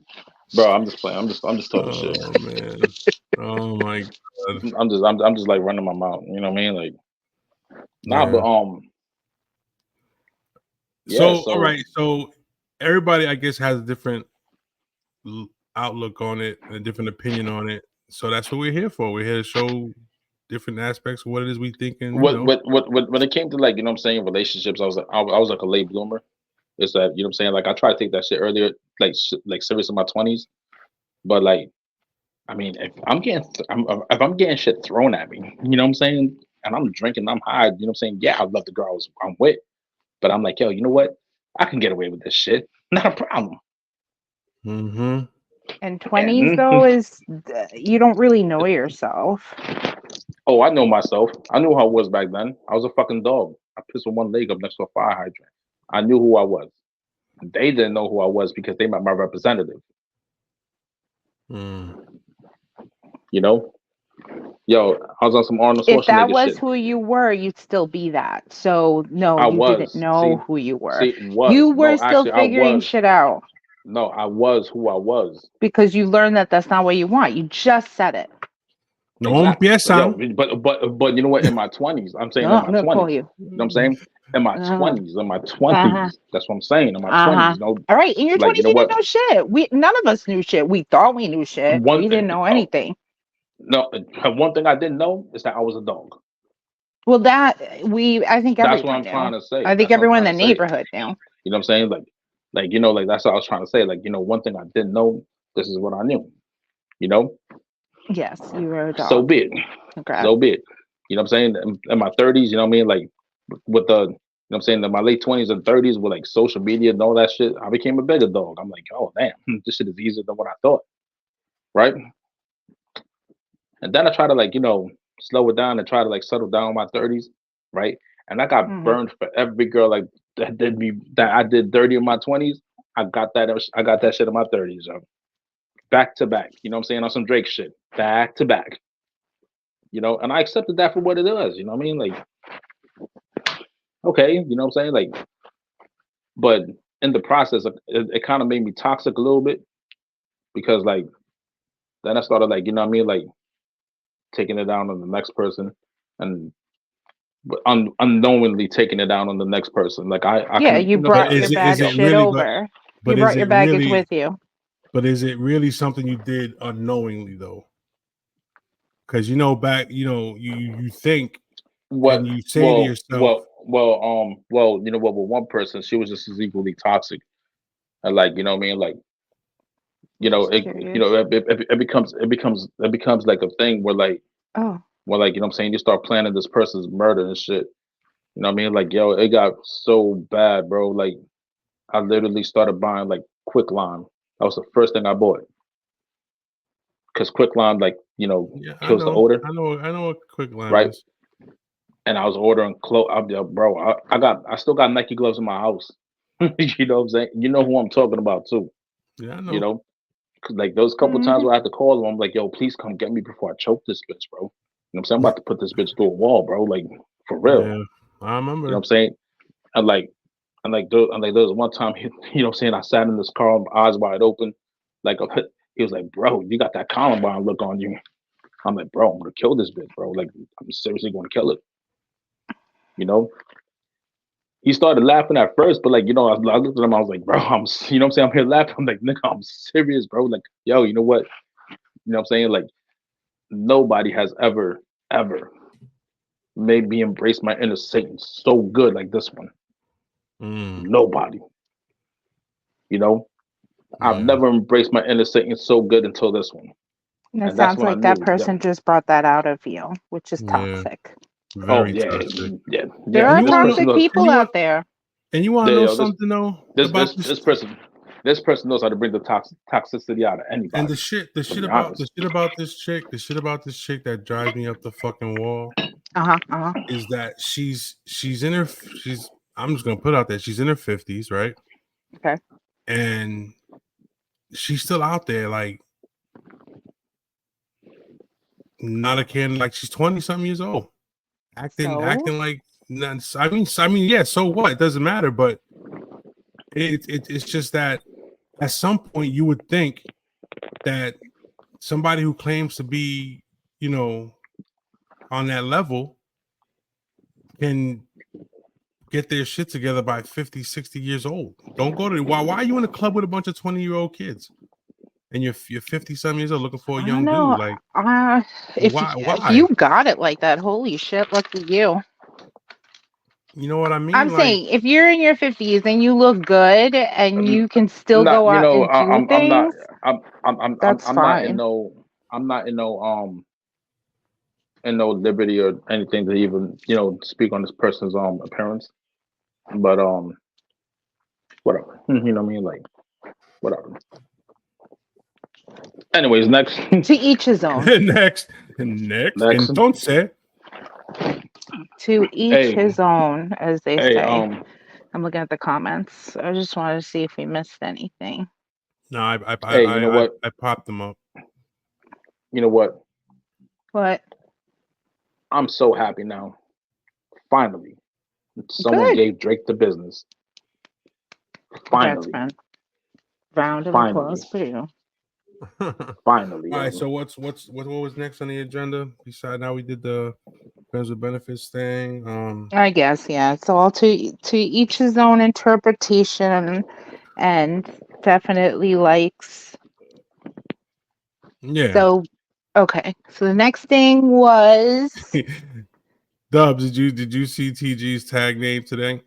[SPEAKER 3] Bro, I'm just playing. I'm just talking shit.
[SPEAKER 1] Oh man. Oh my god.
[SPEAKER 3] I'm just like running my mouth. You know what I mean? Like, nah,
[SPEAKER 1] Yeah.
[SPEAKER 3] but yeah.
[SPEAKER 1] So all
[SPEAKER 3] So
[SPEAKER 1] right. So everybody, I guess, has a different outlook on it and a different opinion on it. So that's what we're here for. We're here to show different aspects of what it is we think, and
[SPEAKER 3] when it came to, like, you know what I'm saying, relationships, I was like a late bloomer. Is that, you know what I'm saying? Like, I tried to take that shit earlier, like like serious in my 20s. But like, I mean, if I'm getting shit thrown at me, you know what I'm saying, and I'm drinking, I'm high, you know what I'm saying? Yeah, I love the girls I'm with, but I'm like, yo, you know what? I can get away with this shit. Not a problem.
[SPEAKER 1] mm-hmm.
[SPEAKER 2] And 20s
[SPEAKER 3] And
[SPEAKER 2] though is you don't really know yourself.
[SPEAKER 3] oh, I know myself. I knew how I was back then. I was a fucking dog. I pissed with one leg up next to a fire hydrant. I knew who I was. They didn't know who I was because they met my representative.
[SPEAKER 1] Mm.
[SPEAKER 3] You know, yo, I was on some Arnold
[SPEAKER 2] If that
[SPEAKER 3] Schwarzenegger
[SPEAKER 2] was
[SPEAKER 3] shit.
[SPEAKER 2] who you were, you'd still be that. So no,
[SPEAKER 3] I
[SPEAKER 2] you didn't
[SPEAKER 3] was.
[SPEAKER 2] know who you were.
[SPEAKER 3] Was.
[SPEAKER 2] You were
[SPEAKER 3] No,
[SPEAKER 2] still
[SPEAKER 3] actually, I
[SPEAKER 2] figuring
[SPEAKER 3] was.
[SPEAKER 2] shit out
[SPEAKER 3] No, I was who I was.
[SPEAKER 2] because you learned that that's not what you want. You just said it.
[SPEAKER 1] No
[SPEAKER 3] Exactly. But yo,
[SPEAKER 1] empiezan.
[SPEAKER 3] but you know what? In my 20s, I'm saying
[SPEAKER 2] No,
[SPEAKER 3] in
[SPEAKER 2] I'm
[SPEAKER 3] my
[SPEAKER 2] gonna call
[SPEAKER 3] 20s.
[SPEAKER 2] you.
[SPEAKER 3] You know what I'm saying? In my
[SPEAKER 2] Uh-huh.
[SPEAKER 3] 20s, in my
[SPEAKER 2] Uh-huh.
[SPEAKER 3] 20s. That's what I'm saying. In my 20s,
[SPEAKER 2] Uh-huh.
[SPEAKER 3] you know,
[SPEAKER 2] All right. In your
[SPEAKER 3] like, you
[SPEAKER 2] 20s,
[SPEAKER 3] know
[SPEAKER 2] you didn't
[SPEAKER 3] what?
[SPEAKER 2] know shit. None of us knew shit. We thought we knew shit.
[SPEAKER 3] One
[SPEAKER 2] We didn't know
[SPEAKER 3] oh,
[SPEAKER 2] anything.
[SPEAKER 3] no, one thing I didn't know is that I was a dog.
[SPEAKER 2] Well, I think
[SPEAKER 3] That's what
[SPEAKER 2] everyone
[SPEAKER 3] I'm
[SPEAKER 2] knew.
[SPEAKER 3] trying to say.
[SPEAKER 2] I think
[SPEAKER 3] That's what I'm
[SPEAKER 2] everyone in
[SPEAKER 3] trying
[SPEAKER 2] the
[SPEAKER 3] to say.
[SPEAKER 2] neighborhood knew.
[SPEAKER 3] You know what I'm saying? Like, you know, like that's what I was trying to say. Like, you know, one thing I didn't know, this is what I knew. You know,
[SPEAKER 2] Yes, you were a
[SPEAKER 3] so
[SPEAKER 2] dog.
[SPEAKER 3] be it.
[SPEAKER 2] Congrats.
[SPEAKER 3] So be it. You know what I'm saying? In my 30s, you know what I mean? Like, with the, you know what I'm saying, in my late 20s and 30s with like social media and all that shit, I became a bigger dog. I'm like, oh damn, this shit is easier than what I thought. Right? And then I try to, like, you know, slow it down and try to like settle down in my 30s, right? And I got
[SPEAKER 2] Hmm.
[SPEAKER 3] burned for every girl like that I did dirty in my 20s. I got that shit in my 30s, yo. Back to back. You know what I'm saying? On some Drake shit. Back to back. You know, and I accepted that for what it is. You know what I mean? Like, okay, you know what I'm saying? Like, but in the process, it kind of made me toxic a little bit because, like, then I started, like, you know what I mean? Like, taking it down on the next person and unknowingly taking it down on the next person. Like, I
[SPEAKER 2] Yeah,
[SPEAKER 3] can,
[SPEAKER 2] you
[SPEAKER 3] you know what I'm
[SPEAKER 2] brought
[SPEAKER 3] saying?
[SPEAKER 2] your
[SPEAKER 1] is
[SPEAKER 2] bad
[SPEAKER 1] it
[SPEAKER 2] shit
[SPEAKER 1] really?
[SPEAKER 2] over.
[SPEAKER 1] But
[SPEAKER 2] You
[SPEAKER 1] is
[SPEAKER 2] brought your
[SPEAKER 1] it
[SPEAKER 2] baggage
[SPEAKER 1] really?
[SPEAKER 2] with you.
[SPEAKER 1] But is it really something you did unknowingly though? Because you know, back, you know, you think
[SPEAKER 3] What?
[SPEAKER 1] and you say to yourself,
[SPEAKER 3] Well, you know what? With one person, she was just as equally toxic, and like, you know what I mean? Like, you know,
[SPEAKER 2] Just
[SPEAKER 3] you know,
[SPEAKER 2] curious.
[SPEAKER 3] it becomes like a thing
[SPEAKER 2] Oh,
[SPEAKER 3] where like, you know what I'm saying? You start planning this person's murder and shit. You know what I mean? Like, yo, it got so bad, bro. Like, I literally started buying like quicklime. That was the first thing I bought because quicklime, like, you know,
[SPEAKER 1] yeah,
[SPEAKER 3] kills the odor,
[SPEAKER 1] I know what quick line
[SPEAKER 3] right?
[SPEAKER 1] is.
[SPEAKER 3] And I was ordering clothes. Bro, I still got Nike gloves in my house. You know what I'm saying? You know who I'm talking about too.
[SPEAKER 1] Yeah, I
[SPEAKER 3] You
[SPEAKER 1] know.
[SPEAKER 3] know, 'cause, like, those couple times
[SPEAKER 2] hmm.
[SPEAKER 3] where I had to call them, I'm like, yo, please come get me before I choke this bitch, bro. You know what I'm saying? I'm about to put this bitch through a wall, bro. Like, for real.
[SPEAKER 1] Yeah, I
[SPEAKER 3] You know what
[SPEAKER 1] remember.
[SPEAKER 3] I'm saying? And like, there was one time, you know what I'm saying? I sat in this car, eyes wide open. Like, he was like, bro, you got that Columbine look on you. I'm like, bro, I'm gonna kill this bitch, bro. Like, I'm seriously gonna kill it. You know? He started laughing at first, but like, you know, I looked at him, I was like, bro, you know what I'm saying? I'm here laughing. I'm like, nigga, I'm serious, bro. Like, yo, you know what? You know what I'm saying? Like, nobody has ever made me embrace my inner Satan so good like this one.
[SPEAKER 1] Mm,
[SPEAKER 3] Nobody. You know, I've
[SPEAKER 1] yeah,
[SPEAKER 3] never embraced my inner Satan so good until this one.
[SPEAKER 2] And it
[SPEAKER 3] And that's
[SPEAKER 2] sounds
[SPEAKER 3] when I
[SPEAKER 2] like that
[SPEAKER 3] knew, yo,
[SPEAKER 2] person just brought that out of you, which is
[SPEAKER 1] yeah,
[SPEAKER 2] toxic.
[SPEAKER 3] oh
[SPEAKER 1] very
[SPEAKER 3] yeah,
[SPEAKER 1] toxic.
[SPEAKER 3] yeah,
[SPEAKER 2] There
[SPEAKER 3] yeah.
[SPEAKER 1] And
[SPEAKER 2] are
[SPEAKER 3] And
[SPEAKER 1] you
[SPEAKER 3] this
[SPEAKER 1] want to know?
[SPEAKER 3] person
[SPEAKER 2] toxic
[SPEAKER 3] knows,
[SPEAKER 1] And
[SPEAKER 2] people out there.
[SPEAKER 1] you want to know
[SPEAKER 3] yo,
[SPEAKER 1] something though
[SPEAKER 3] this
[SPEAKER 1] about
[SPEAKER 3] this
[SPEAKER 1] this?
[SPEAKER 3] this person this person knows how to bring the toxicity out of
[SPEAKER 1] And
[SPEAKER 3] anybody.
[SPEAKER 1] the
[SPEAKER 3] To
[SPEAKER 1] shit
[SPEAKER 3] be
[SPEAKER 1] about
[SPEAKER 3] honest,
[SPEAKER 1] the shit about this chick that drives me up the fucking wall
[SPEAKER 2] Uh-huh. Uh-huh.
[SPEAKER 1] is that she's in her she's I'm just gonna put out there she's in her 50s, right?
[SPEAKER 2] Okay.
[SPEAKER 1] And she's still out there, like not a kid, like she's 20 something years old,
[SPEAKER 2] So,
[SPEAKER 1] acting like I mean, yeah. So what? It doesn't matter, but it's just that at some point you would think that somebody who claims to be, you know, on that level can get their shit together by 50, 60 years old. Don't go to why are you in a club with a bunch of 20-year-old kids and you're 50 some years old looking for a
[SPEAKER 2] I don't
[SPEAKER 1] young
[SPEAKER 2] know.
[SPEAKER 1] dude? Like
[SPEAKER 2] If
[SPEAKER 1] why?
[SPEAKER 2] you got it like that, holy shit, lucky you.
[SPEAKER 1] You know what I
[SPEAKER 2] I'm
[SPEAKER 1] mean? Like
[SPEAKER 2] saying if you're in your 50s and you look good and you can still
[SPEAKER 3] not,
[SPEAKER 2] go
[SPEAKER 3] you
[SPEAKER 2] out
[SPEAKER 3] know,
[SPEAKER 2] and do
[SPEAKER 3] I'm not,
[SPEAKER 2] things,
[SPEAKER 3] I'm
[SPEAKER 2] that's
[SPEAKER 3] I'm not in
[SPEAKER 2] fine.
[SPEAKER 3] no, in no liberty or anything to even, you know, speak on this person's appearance. But whatever. You know what I mean? Like, whatever. Anyways, next.
[SPEAKER 2] To each his own.
[SPEAKER 1] next,
[SPEAKER 3] Next.
[SPEAKER 1] entonces.
[SPEAKER 2] To each
[SPEAKER 3] Hey,
[SPEAKER 2] his own, as they
[SPEAKER 3] hey,
[SPEAKER 2] say. I'm looking at the comments. I just wanted to see if we missed anything.
[SPEAKER 1] No,
[SPEAKER 3] hey, you know what?
[SPEAKER 1] I popped them up.
[SPEAKER 3] You know what?
[SPEAKER 2] What?
[SPEAKER 3] I'm so happy now. Finally, someone
[SPEAKER 2] Good.
[SPEAKER 3] gave Drake the business.
[SPEAKER 2] That's
[SPEAKER 3] Finally,
[SPEAKER 2] fun. Round of
[SPEAKER 3] finally,
[SPEAKER 2] applause for you.
[SPEAKER 1] All
[SPEAKER 3] finally,
[SPEAKER 1] right,
[SPEAKER 3] yo.
[SPEAKER 1] so what was next on the agenda? Besides, now we did the friends with benefits thing.
[SPEAKER 2] I guess, yeah. It's all to each his own interpretation, and definitely likes.
[SPEAKER 1] Yeah.
[SPEAKER 2] So, okay. So the next thing was
[SPEAKER 1] Dubs, did you see TG's tag name today?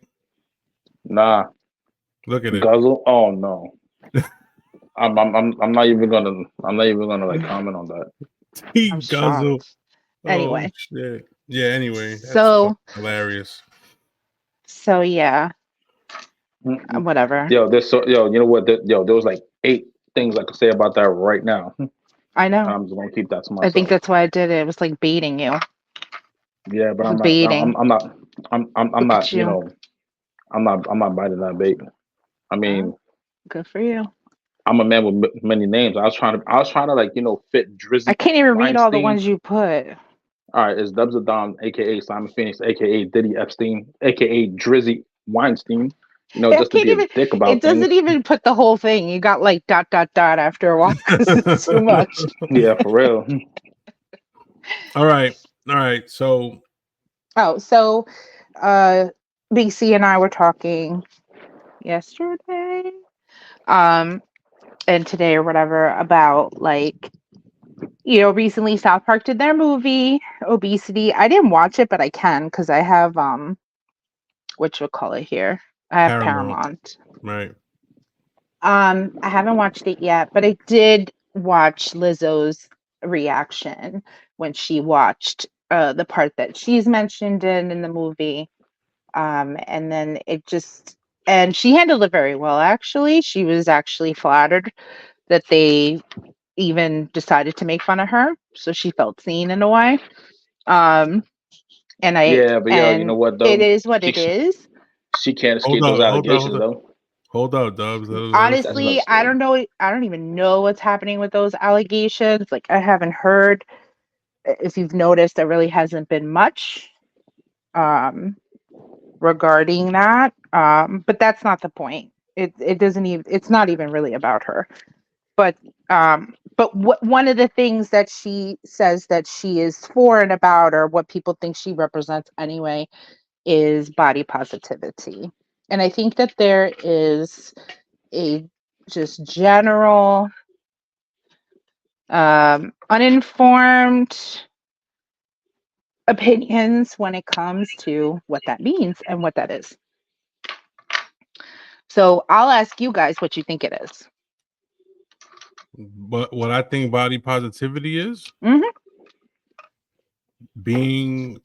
[SPEAKER 3] Nah,
[SPEAKER 1] Look at it.
[SPEAKER 3] guzzle. Oh no. I'm not even gonna like comment on that.
[SPEAKER 1] T
[SPEAKER 2] I'm
[SPEAKER 1] Guzzle.
[SPEAKER 2] shocked.
[SPEAKER 1] Oh
[SPEAKER 2] Anyway,
[SPEAKER 1] shit. Yeah, anyway, that's
[SPEAKER 2] so
[SPEAKER 1] fucking hilarious.
[SPEAKER 2] yeah,
[SPEAKER 3] Mm-mm.
[SPEAKER 2] whatever.
[SPEAKER 3] Yo, yo, you know what? There was like 8 things I could say about that right now.
[SPEAKER 2] I know.
[SPEAKER 3] I'm just gonna keep that to
[SPEAKER 2] I think
[SPEAKER 3] myself.
[SPEAKER 2] that's why I did it. It was like baiting you.
[SPEAKER 3] Yeah, but I'm not.
[SPEAKER 2] Baiting.
[SPEAKER 3] I'm
[SPEAKER 2] Look
[SPEAKER 3] not.
[SPEAKER 2] at
[SPEAKER 3] You
[SPEAKER 2] you.
[SPEAKER 3] know, I'm not biting that bait. I
[SPEAKER 2] Uh,
[SPEAKER 3] mean,
[SPEAKER 2] Good for you.
[SPEAKER 3] I'm a man with many names. I was trying to like fit
[SPEAKER 2] I
[SPEAKER 3] Drizzy
[SPEAKER 2] can't even read all the
[SPEAKER 3] Weinstein.
[SPEAKER 2] ones you put.
[SPEAKER 3] All right, it's Dubs of Dom, aka Simon Phoenix, aka Diddy Epstein, aka Drizzy Weinstein.
[SPEAKER 2] I
[SPEAKER 3] Just to
[SPEAKER 2] can't
[SPEAKER 3] be a
[SPEAKER 2] even.
[SPEAKER 3] dick
[SPEAKER 2] It
[SPEAKER 3] about things.
[SPEAKER 2] doesn't even put the whole thing. You got like dot dot dot after a while because it's too much.
[SPEAKER 3] Yeah, for real.
[SPEAKER 1] All right. All right. So
[SPEAKER 2] Oh, so BC and I were talking yesterday, and today or whatever about like recently South Park did their movie Obesity. I didn't watch it, but I can because I have what you call it here. I have
[SPEAKER 1] Paramount.
[SPEAKER 2] Paramount.
[SPEAKER 1] Right.
[SPEAKER 2] I haven't watched it yet, but I did watch Lizzo's reaction when she watched the part that she's mentioned in the movie. And then and she handled it very well, actually. She was actually flattered that they even decided to make fun of her. So she felt seen in a way. Um,
[SPEAKER 3] Yeah, but yo, you know
[SPEAKER 2] and
[SPEAKER 3] what
[SPEAKER 2] it
[SPEAKER 3] though?
[SPEAKER 2] is what
[SPEAKER 3] She
[SPEAKER 2] it is.
[SPEAKER 3] she can't
[SPEAKER 1] Hold
[SPEAKER 3] escape those
[SPEAKER 1] up. Hold up.
[SPEAKER 3] allegations
[SPEAKER 1] Hold up.
[SPEAKER 3] though.
[SPEAKER 1] Hold up, Dubs. Let us
[SPEAKER 3] That's
[SPEAKER 1] finish.
[SPEAKER 3] another
[SPEAKER 2] Honestly, I
[SPEAKER 3] story.
[SPEAKER 2] don't know. I don't even know what's happening with those allegations. Like, I haven't heard. If you've noticed, there really hasn't been much um, regarding that. But that's not the point. It doesn't even. It's not even really about her. But one of the things that she says that she is for and about, or what people think she represents anyway, is body positivity. And I think that there is a just general uninformed opinions when it comes to what that means and what that is. So I'll ask you guys what you think it is.
[SPEAKER 1] But what I think body positivity is
[SPEAKER 2] Mm-hmm.
[SPEAKER 1] being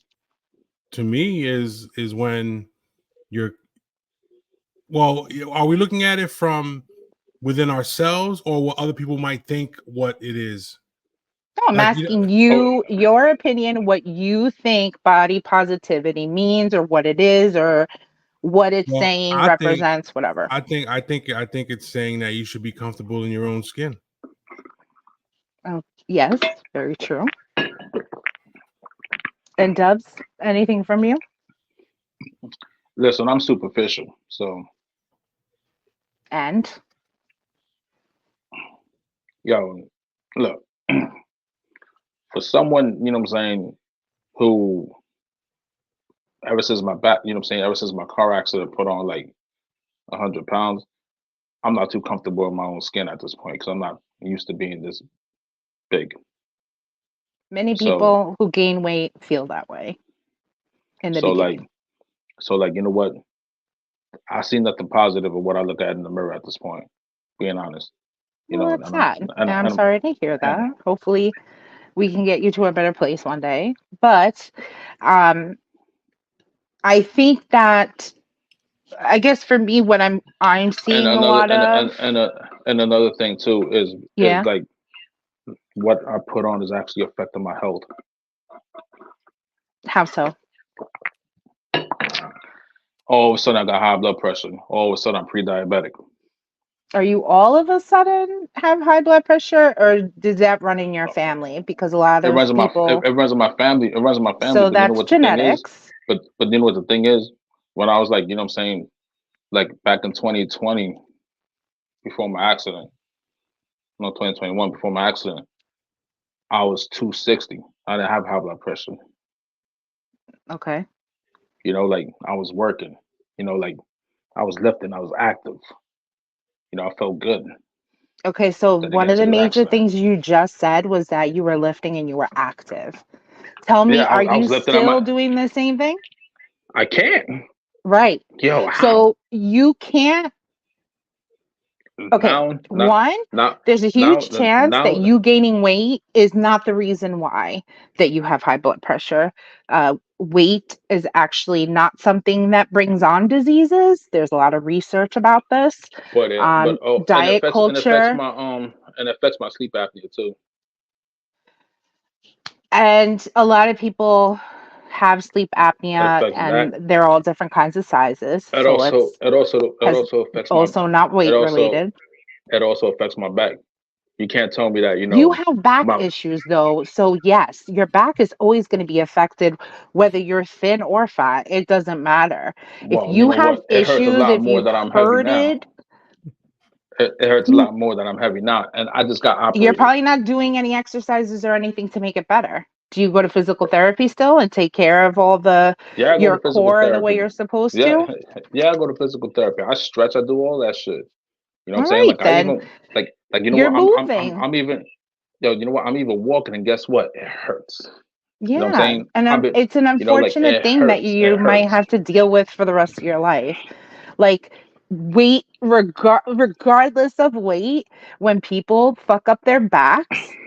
[SPEAKER 1] to me is when you're are we looking at it from within ourselves or what other people might think what it is?
[SPEAKER 2] No, I'm
[SPEAKER 1] Like
[SPEAKER 2] asking
[SPEAKER 3] Oh,
[SPEAKER 2] you your opinion, what you think body positivity means, or what it is, or what it's
[SPEAKER 1] well,
[SPEAKER 2] saying represents, whatever.
[SPEAKER 1] I think it's saying that you should be comfortable in your own skin.
[SPEAKER 2] Oh, yes, very true. And Dubs, anything from you?
[SPEAKER 3] listen, I'm superficial, so
[SPEAKER 2] And
[SPEAKER 3] yo, look, for someone, you know what I'm saying, who ever since my back, you know what I'm saying, ever since my car accident put on like 100 pounds, I'm not too comfortable in my own skin at this point because I'm not used to being this big.
[SPEAKER 2] many
[SPEAKER 3] So
[SPEAKER 2] people who gain weight feel that way in the
[SPEAKER 3] so like
[SPEAKER 2] beginning.
[SPEAKER 3] so like you know what? I see nothing positive of what I look at in the mirror at this point, being honest.
[SPEAKER 2] Well,
[SPEAKER 3] And
[SPEAKER 2] that's
[SPEAKER 3] I'm
[SPEAKER 2] sad.
[SPEAKER 3] and,
[SPEAKER 2] And I'm
[SPEAKER 3] and,
[SPEAKER 2] sorry to hear
[SPEAKER 3] and
[SPEAKER 2] that. Hopefully, we can get you to a better place one day. But um, I think that I guess for me, what I'm
[SPEAKER 3] and
[SPEAKER 2] seeing a
[SPEAKER 3] another
[SPEAKER 2] lot of,
[SPEAKER 3] and another thing too is
[SPEAKER 2] yeah.
[SPEAKER 3] like what I put on is actually affecting my health.
[SPEAKER 2] How so?
[SPEAKER 3] All of a sudden I got high blood pressure. All of a sudden I'm pre-diabetic.
[SPEAKER 2] Are you all of a sudden have high blood pressure, or does that run in your family? Because a lot
[SPEAKER 3] It
[SPEAKER 2] of
[SPEAKER 3] runs in my
[SPEAKER 2] people,
[SPEAKER 3] it runs in my family. It runs in my family.
[SPEAKER 2] so
[SPEAKER 3] But you know
[SPEAKER 2] that's
[SPEAKER 3] what the thing is?
[SPEAKER 2] genetics.
[SPEAKER 3] But you know what the thing is? When I was like, you know what I'm saying, like back in 2020, before my accident, no 2021, before my accident, I was 260. I didn't have high blood pressure.
[SPEAKER 2] Okay.
[SPEAKER 3] Like I was working. Like I was lifting. I was active. I felt good.
[SPEAKER 2] Okay, so
[SPEAKER 3] Then they
[SPEAKER 2] one
[SPEAKER 3] get
[SPEAKER 2] of
[SPEAKER 3] into
[SPEAKER 2] the
[SPEAKER 3] this
[SPEAKER 2] major
[SPEAKER 3] accident.
[SPEAKER 2] things you just said was that you were lifting and you were active. Tell
[SPEAKER 3] Yeah,
[SPEAKER 2] me, are
[SPEAKER 3] I
[SPEAKER 2] you
[SPEAKER 3] was lifting.
[SPEAKER 2] still doing the same thing?
[SPEAKER 3] I can't.
[SPEAKER 2] Right.
[SPEAKER 3] Yo, how?
[SPEAKER 2] So you can't. Okay,
[SPEAKER 3] Now,
[SPEAKER 2] one,
[SPEAKER 3] now,
[SPEAKER 2] there's a
[SPEAKER 3] now,
[SPEAKER 2] huge chance that
[SPEAKER 3] now.
[SPEAKER 2] you gaining weight is not the reason why that you have high blood pressure. Weight is actually not something that brings on diseases. There's a lot of research about this.
[SPEAKER 3] But oh, and
[SPEAKER 2] Diet
[SPEAKER 3] affects
[SPEAKER 2] culture,
[SPEAKER 3] my and affects my sleep apnea too.
[SPEAKER 2] and a lot of people have sleep apnea,
[SPEAKER 3] affects back.
[SPEAKER 2] and they're all different kinds of sizes. So it's
[SPEAKER 3] It
[SPEAKER 2] has
[SPEAKER 3] also affects my
[SPEAKER 2] also not
[SPEAKER 3] it
[SPEAKER 2] weight
[SPEAKER 3] also
[SPEAKER 2] related.
[SPEAKER 3] it also affects my back. You can't tell me that,
[SPEAKER 2] You have back
[SPEAKER 3] my
[SPEAKER 2] issues though. So yes, your back is always going to be affected whether you're thin or fat. It doesn't matter. If
[SPEAKER 3] well, you
[SPEAKER 2] you
[SPEAKER 3] know
[SPEAKER 2] have
[SPEAKER 3] what? It hurts a
[SPEAKER 2] issues,
[SPEAKER 3] lot
[SPEAKER 2] if
[SPEAKER 3] more
[SPEAKER 2] you've
[SPEAKER 3] that I'm heavy now.
[SPEAKER 2] hurted,
[SPEAKER 3] It hurts a
[SPEAKER 2] mm,
[SPEAKER 3] lot more that I'm heavy now, and I just got
[SPEAKER 2] you're
[SPEAKER 3] operated.
[SPEAKER 2] probably not doing any exercises or anything to make it better. Do you go to physical therapy still and take care of all the
[SPEAKER 3] Yeah, I go to
[SPEAKER 2] your
[SPEAKER 3] physical
[SPEAKER 2] core the way
[SPEAKER 3] therapy.
[SPEAKER 2] you're supposed
[SPEAKER 3] Yeah,
[SPEAKER 2] to?
[SPEAKER 3] yeah, I go to physical therapy. I stretch. I do all that shit. You know what
[SPEAKER 2] All
[SPEAKER 3] I'm saying?
[SPEAKER 2] right
[SPEAKER 3] Like I
[SPEAKER 2] then.
[SPEAKER 3] even like you know
[SPEAKER 2] You're
[SPEAKER 3] what?
[SPEAKER 2] moving.
[SPEAKER 3] I'm even yo. You know what? I'm even walking, and guess what? It hurts. You know what I'm
[SPEAKER 2] Yeah.
[SPEAKER 3] saying?
[SPEAKER 2] And
[SPEAKER 3] I've been,
[SPEAKER 2] it's an
[SPEAKER 3] like
[SPEAKER 2] unfortunate
[SPEAKER 3] it
[SPEAKER 2] thing that
[SPEAKER 3] hurts. It
[SPEAKER 2] you might
[SPEAKER 3] hurts.
[SPEAKER 2] have to deal with for the rest of your life. Like weight, regardless of weight, when people fuck up their backs,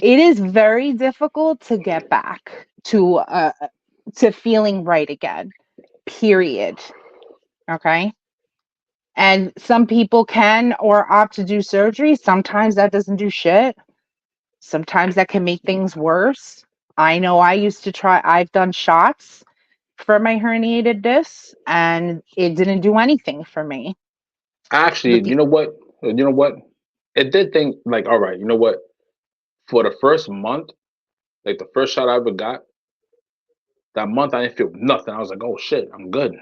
[SPEAKER 2] it is very difficult to get back to feeling right again. Period. Okay. And some people can or opt to do surgery. Sometimes that doesn't do shit. Sometimes that can make things worse. I know I've done shots for my herniated discs and it didn't do anything for me.
[SPEAKER 3] Actually,
[SPEAKER 2] But the,
[SPEAKER 3] you know what? You know what? It did think like, all right, you know what? For the first month, like the first shot I ever got, that month I didn't feel nothing. I was like, oh shit, I'm good.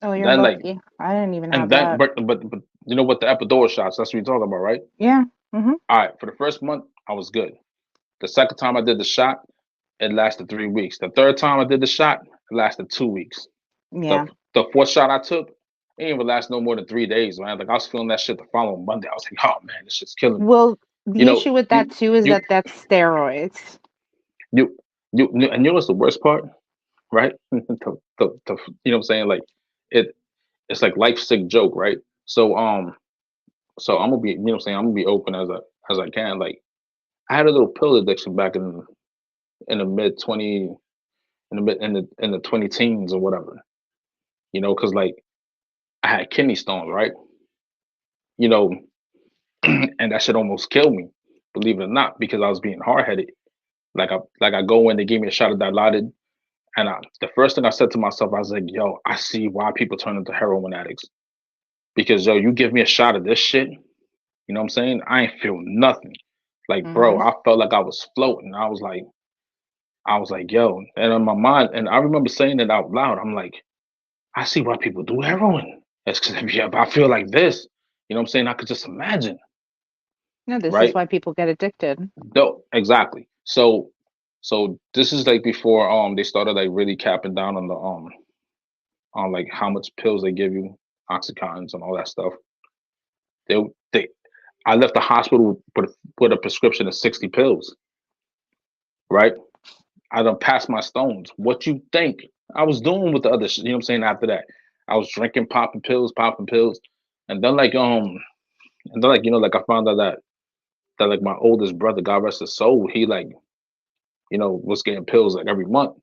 [SPEAKER 2] oh, you're
[SPEAKER 3] Then like,
[SPEAKER 2] lucky. I didn't even
[SPEAKER 3] and
[SPEAKER 2] have
[SPEAKER 3] then
[SPEAKER 2] that.
[SPEAKER 3] but you know what? The epidural shots. That's what you're talking about, right?
[SPEAKER 2] Yeah. Hmm.
[SPEAKER 3] All right. For the first month, I was good. The second time I did the shot, it lasted 3 weeks. The third time I did the shot, it lasted 2 weeks. The
[SPEAKER 2] Yeah.
[SPEAKER 3] the fourth shot I took, it didn't even last no more than 3 days, man. Like I was feeling that shit the following Monday. I was like, oh man, this shit's killing me.
[SPEAKER 2] Well,
[SPEAKER 3] You
[SPEAKER 2] the
[SPEAKER 3] know,
[SPEAKER 2] issue with that
[SPEAKER 3] you
[SPEAKER 2] too is
[SPEAKER 3] you
[SPEAKER 2] that that's steroids.
[SPEAKER 3] you and you know what's the worst part, right? You know what I'm saying? Like it it's like life sick joke, right? So I'm gonna be, you know what I'm saying, I'm gonna be open as I can. Like I had a little pill addiction back in the mid 20 in the mid in the 20 teens or whatever. You know, because like I had kidney stones, right? You know, and that shit almost killed me, believe it or not, because I was being hard headed. Like I go in, they gave me a shot of Dilaudid, and the first thing I said to myself, I was like, yo, I see why people turn into heroin addicts. Because yo, you give me a shot of this shit, you know what I'm saying? I ain't feel nothing. Like, bro,
[SPEAKER 2] Hmm.
[SPEAKER 3] I felt like I was floating. I was like, yo, and in my mind, and I remember saying it out loud. I'm like, I see why people do heroin. It's because if I feel like this, you know what I'm saying? I could just imagine,
[SPEAKER 2] No, this is
[SPEAKER 3] right?
[SPEAKER 2] why people get addicted.
[SPEAKER 3] No, exactly. So this is like before they started like really capping down on the on like how much pills they give you, oxycontins and all that stuff. They they I left the hospital with a prescription of 60 pills, right? I done passed my stones. What you think I was doing with the other you know what I'm saying, after that? I was drinking, popping pills. And then like you know, like I found out that like my oldest brother, God rest his soul, he like, you know, was getting pills like every month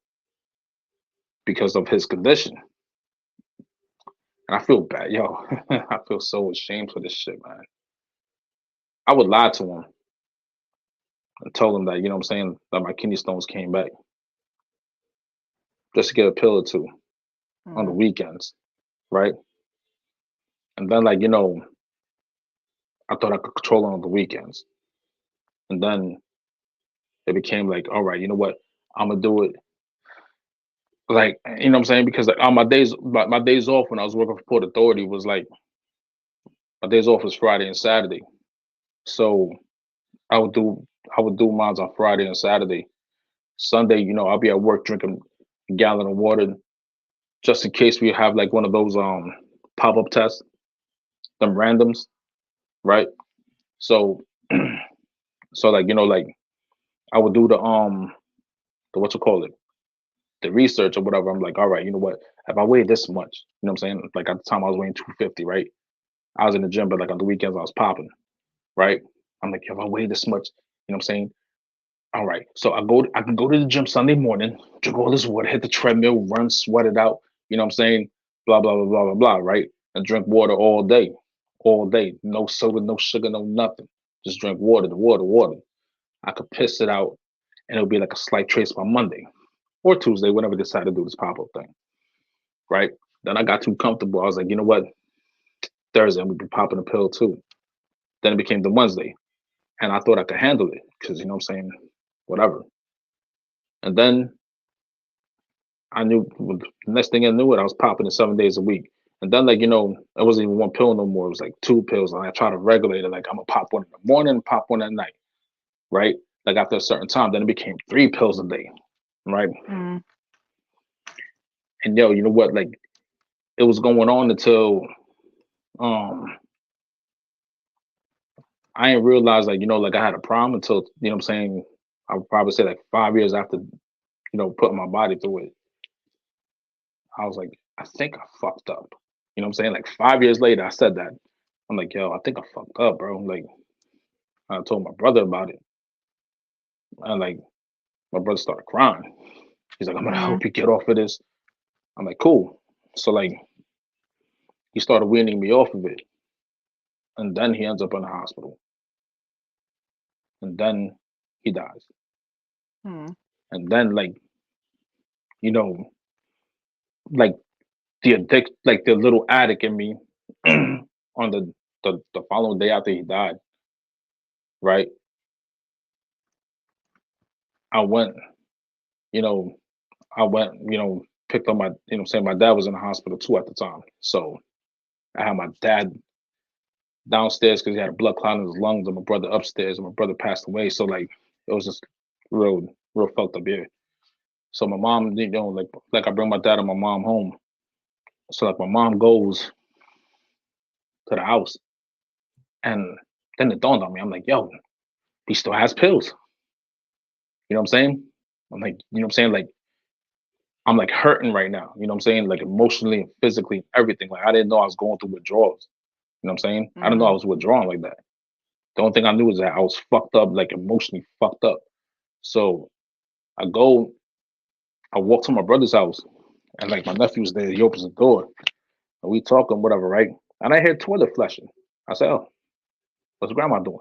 [SPEAKER 3] because of his condition. And I feel bad, yo. I feel so ashamed for this shit, man. I would lie to him and tell him that, you know what I'm saying, that my kidney stones came back just to get a pill or two on the
[SPEAKER 2] Mm.
[SPEAKER 3] weekends, right? And then like, you know, I thought I could control it on the weekends. And then it became like, all right, you know what? I'm gonna do it. Like, you know what I'm saying? Because like on my days off when I was working for Port Authority was like my days off was Friday and Saturday. So I would do I would do mines on Friday and Saturday. Sunday, you know, I'll be at work drinking a gallon of water just in case we have like one of those pop-up tests, them randoms, right? So so like, you know, like I would do the what you call it, the research or whatever. I'm like, all right, you know what? If I weigh this much, you know what I'm saying? Like at the time I was weighing 250, right? I was in the gym, but like on the weekends I was popping, right? I'm like, if I weigh this much, you know what I'm saying? All right. So I can go to the gym Sunday morning, drink all this water, hit the treadmill, run, sweat it out, you know what I'm saying? Blah, blah, blah, blah, blah, blah, right? And drink water all day. All day. No soda, no sugar, no nothing. Just drink water, the water. I could piss it out and it'll be like a slight trace by Monday. or Tuesday, whenever they decided to do this pop-up thing, right? Then I got too comfortable. I was like, you know what? Thursday, I'm gonna be popping a pill too. Then it became the Wednesday, and I thought I could handle it because you know what I'm saying, whatever. And then I knew the next thing I knew it, I was popping it 7 days a week. And then like, you know, it wasn't even one pill no more. It was like 2 pills. And I try to regulate it. Like I'm gonna pop one in the morning, pop one at night. Right? Like after a certain time, then it became 3 pills a day. Right.
[SPEAKER 2] Mm.
[SPEAKER 3] And yo, you know what? Like it was going on until um I didn't realize like, you know, like I had a problem until, you know what I'm saying, I would probably say like 5 years after, you know, putting my body through it. I was like, I think I fucked up. You know what I'm saying? Like 5 years later, I said that. I'm like, yo, I think I fucked up, bro. Like, I told my brother about it. And like, my brother started crying. He's like, I'm gonna
[SPEAKER 2] Mm.
[SPEAKER 3] help you get off of this. I'm like, cool. So like, he started weaning me off of it. And then he ends up in the hospital. And then he dies.
[SPEAKER 2] Mm.
[SPEAKER 3] And then like, you know, like like the little addict in me on the following day after he died, right? I went, you know, picked up my, you know, saying my dad was in the hospital too at the time. So I had my dad downstairs because he had a blood clot in his lungs, and my brother upstairs, and my brother passed away. So like it was just real fucked up here. So my mom, you know, like I bring my dad and my mom home. So like my mom goes to the house, and then it dawned on me. I'm like, yo, he still has pills. You know what I'm saying? I'm like, you know what I'm saying? Like I'm like hurting right now. You know what I'm saying? Like emotionally and physically, everything. Like I didn't know I was going through withdrawals. You know what I'm saying? I didn't know I
[SPEAKER 2] Mm.
[SPEAKER 3] was withdrawing like that. The only thing I knew was that I was fucked up, like emotionally fucked up. So I go, I walk to my brother's house, and like my nephew's there. He opens the door, and we talking, whatever, right? And I hear toilet flushing. I say, "Oh, what's grandma doing?"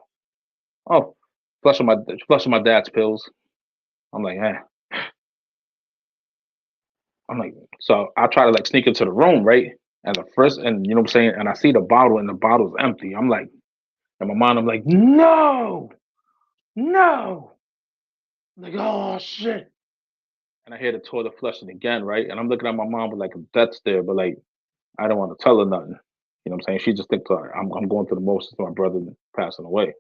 [SPEAKER 3] Oh, flushing my dad's pills. I'm like, eh. I'm like, so I try to like sneak into the room, right? And the first, and you know what I'm saying, and I see the bottle, and the bottle's empty. I'm like, in my mind, I'm like, no, no. I'm like, oh shit. And I hear the toilet flushing again, right? And I'm looking at my mom with like a death stare, but like I don't want to tell her nothing. You know what I'm saying? She just thinks I'm going through the motions of my brother passing away.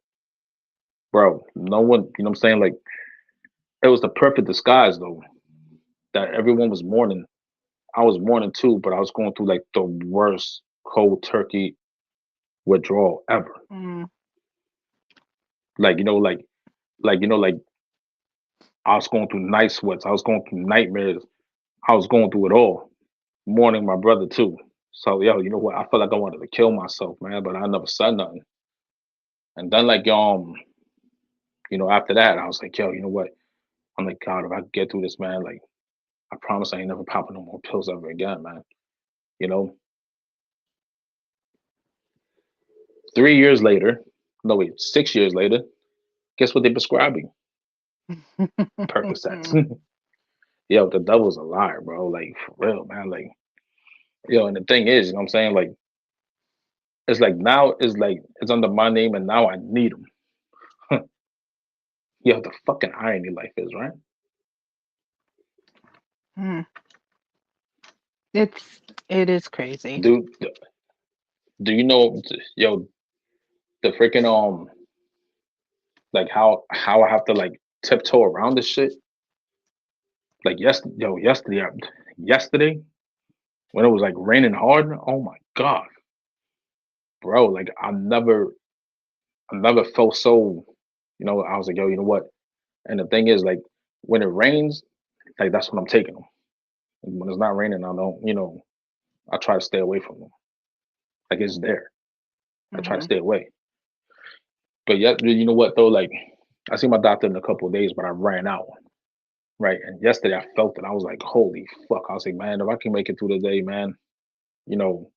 [SPEAKER 3] Bro, no one, you know what I'm saying? Like it was the perfect disguise though, that everyone was mourning. I was mourning too, but I was going through like the worst cold turkey withdrawal ever.
[SPEAKER 2] Mm.
[SPEAKER 3] Like, like I was going through night sweats. I was going through nightmares. I was going through it all. Mourning my brother too. So yo, you know what? I felt like I wanted to kill myself, man, but I never said nothing. And then like you know, after that, I was like, yo, you know what? I'm like, God, if I get through this, man, like I promise I ain't never popping no more pills ever again, man. You know, 3 years later, no wait, 6 years later, guess what they prescribed me? Percocets. Yo, the devil's a liar, bro. Like for real, man. Like, yo, and the thing is, you know what I'm saying? Like, it's like now it's under my name and now I need them. Yo, the fucking irony life is, right?
[SPEAKER 2] Mm. It is crazy.
[SPEAKER 3] Do do you know yo the freaking like how I have to like tiptoe around this shit? Like yesterday when it was like raining hard, oh my god, bro, like I never felt so, you know, I was like, yo, you know what? And the thing is, like, when it rains, like that's when I'm taking them. When it's not raining, I don't, you know, I try to stay away from them. Like it's there. I try to
[SPEAKER 2] Hmm.
[SPEAKER 3] stay away. But yet, you know what though? Like, I see my doctor in a couple of days, but I ran out. Right. And yesterday I felt it. I was like, holy fuck. I was like, man, if I can make it through the day, man, you know,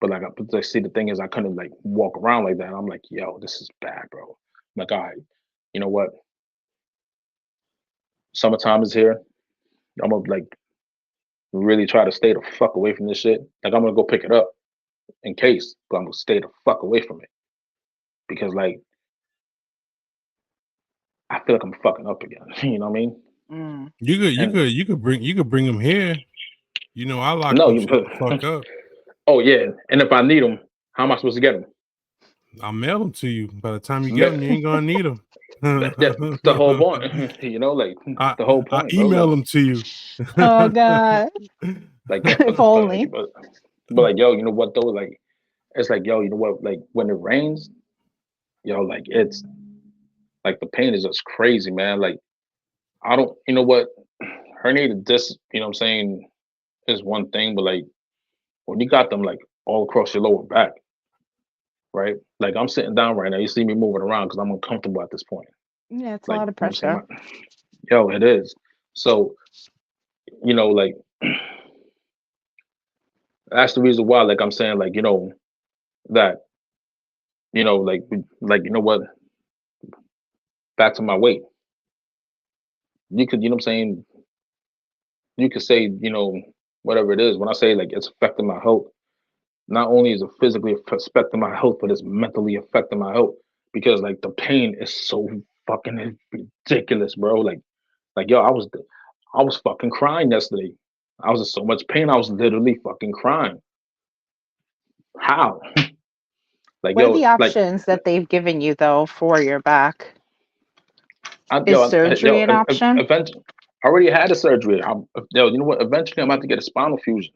[SPEAKER 3] but like, but see, the thing is, I couldn't like walk around like that. And I'm like, yo, this is bad, bro. I'm like, all right, you know what? Summertime is here. I'm gonna like really try to stay the fuck away from this shit. Like I'm gonna go pick it up in case, but I'm gonna stay the fuck away from it because like I feel like I'm fucking up again. You know what I mean?
[SPEAKER 2] Mm.
[SPEAKER 1] You could bring him here. You know, I lock
[SPEAKER 3] No,
[SPEAKER 1] them shit the fuck up.
[SPEAKER 3] Oh yeah, and if I need them, how am I supposed to get them?
[SPEAKER 1] I'll mail them to you. By the time you get them, you ain't gonna need them.
[SPEAKER 3] That's the whole point. You know, like the whole
[SPEAKER 1] I
[SPEAKER 3] point, bro.
[SPEAKER 1] email
[SPEAKER 3] Like,
[SPEAKER 1] them to you.
[SPEAKER 2] Oh God.
[SPEAKER 3] like
[SPEAKER 2] If only.
[SPEAKER 3] but like, yo, you know what though? Like, it's like, yo, you know what? Like when it rains, yo, like it's like the pain is just crazy, man. Like I don't, you know what? Herniated disc, you know what I'm saying, is one thing, but like when you got them like all across your lower back, right? Like I'm sitting down right now, you see me moving around because I'm uncomfortable at this point.
[SPEAKER 2] Yeah, it's a
[SPEAKER 3] Like,
[SPEAKER 2] lot of
[SPEAKER 3] you know what I'm
[SPEAKER 2] pressure.
[SPEAKER 3] saying? Yo, it is. So, you know, like that's the reason why, like I'm saying, like, you know, that, you know, like, you know what, back to my weight. You could, you know what I'm saying, you could say, you know, whatever it is. When I say like it's affecting my health, not only is it physically affecting my health, but it's mentally affecting my health because like the pain is so fucking ridiculous, bro. Like yo, I was fucking crying yesterday. I was in so much pain. I was literally fucking crying. How? Like
[SPEAKER 2] What are the
[SPEAKER 3] yo, like
[SPEAKER 2] options that they've given you though for your back? Is surgery
[SPEAKER 3] yo,
[SPEAKER 2] an option?
[SPEAKER 3] eventually, I already had a surgery. Yo, you know what? Eventually, I'm about to get a spinal fusion.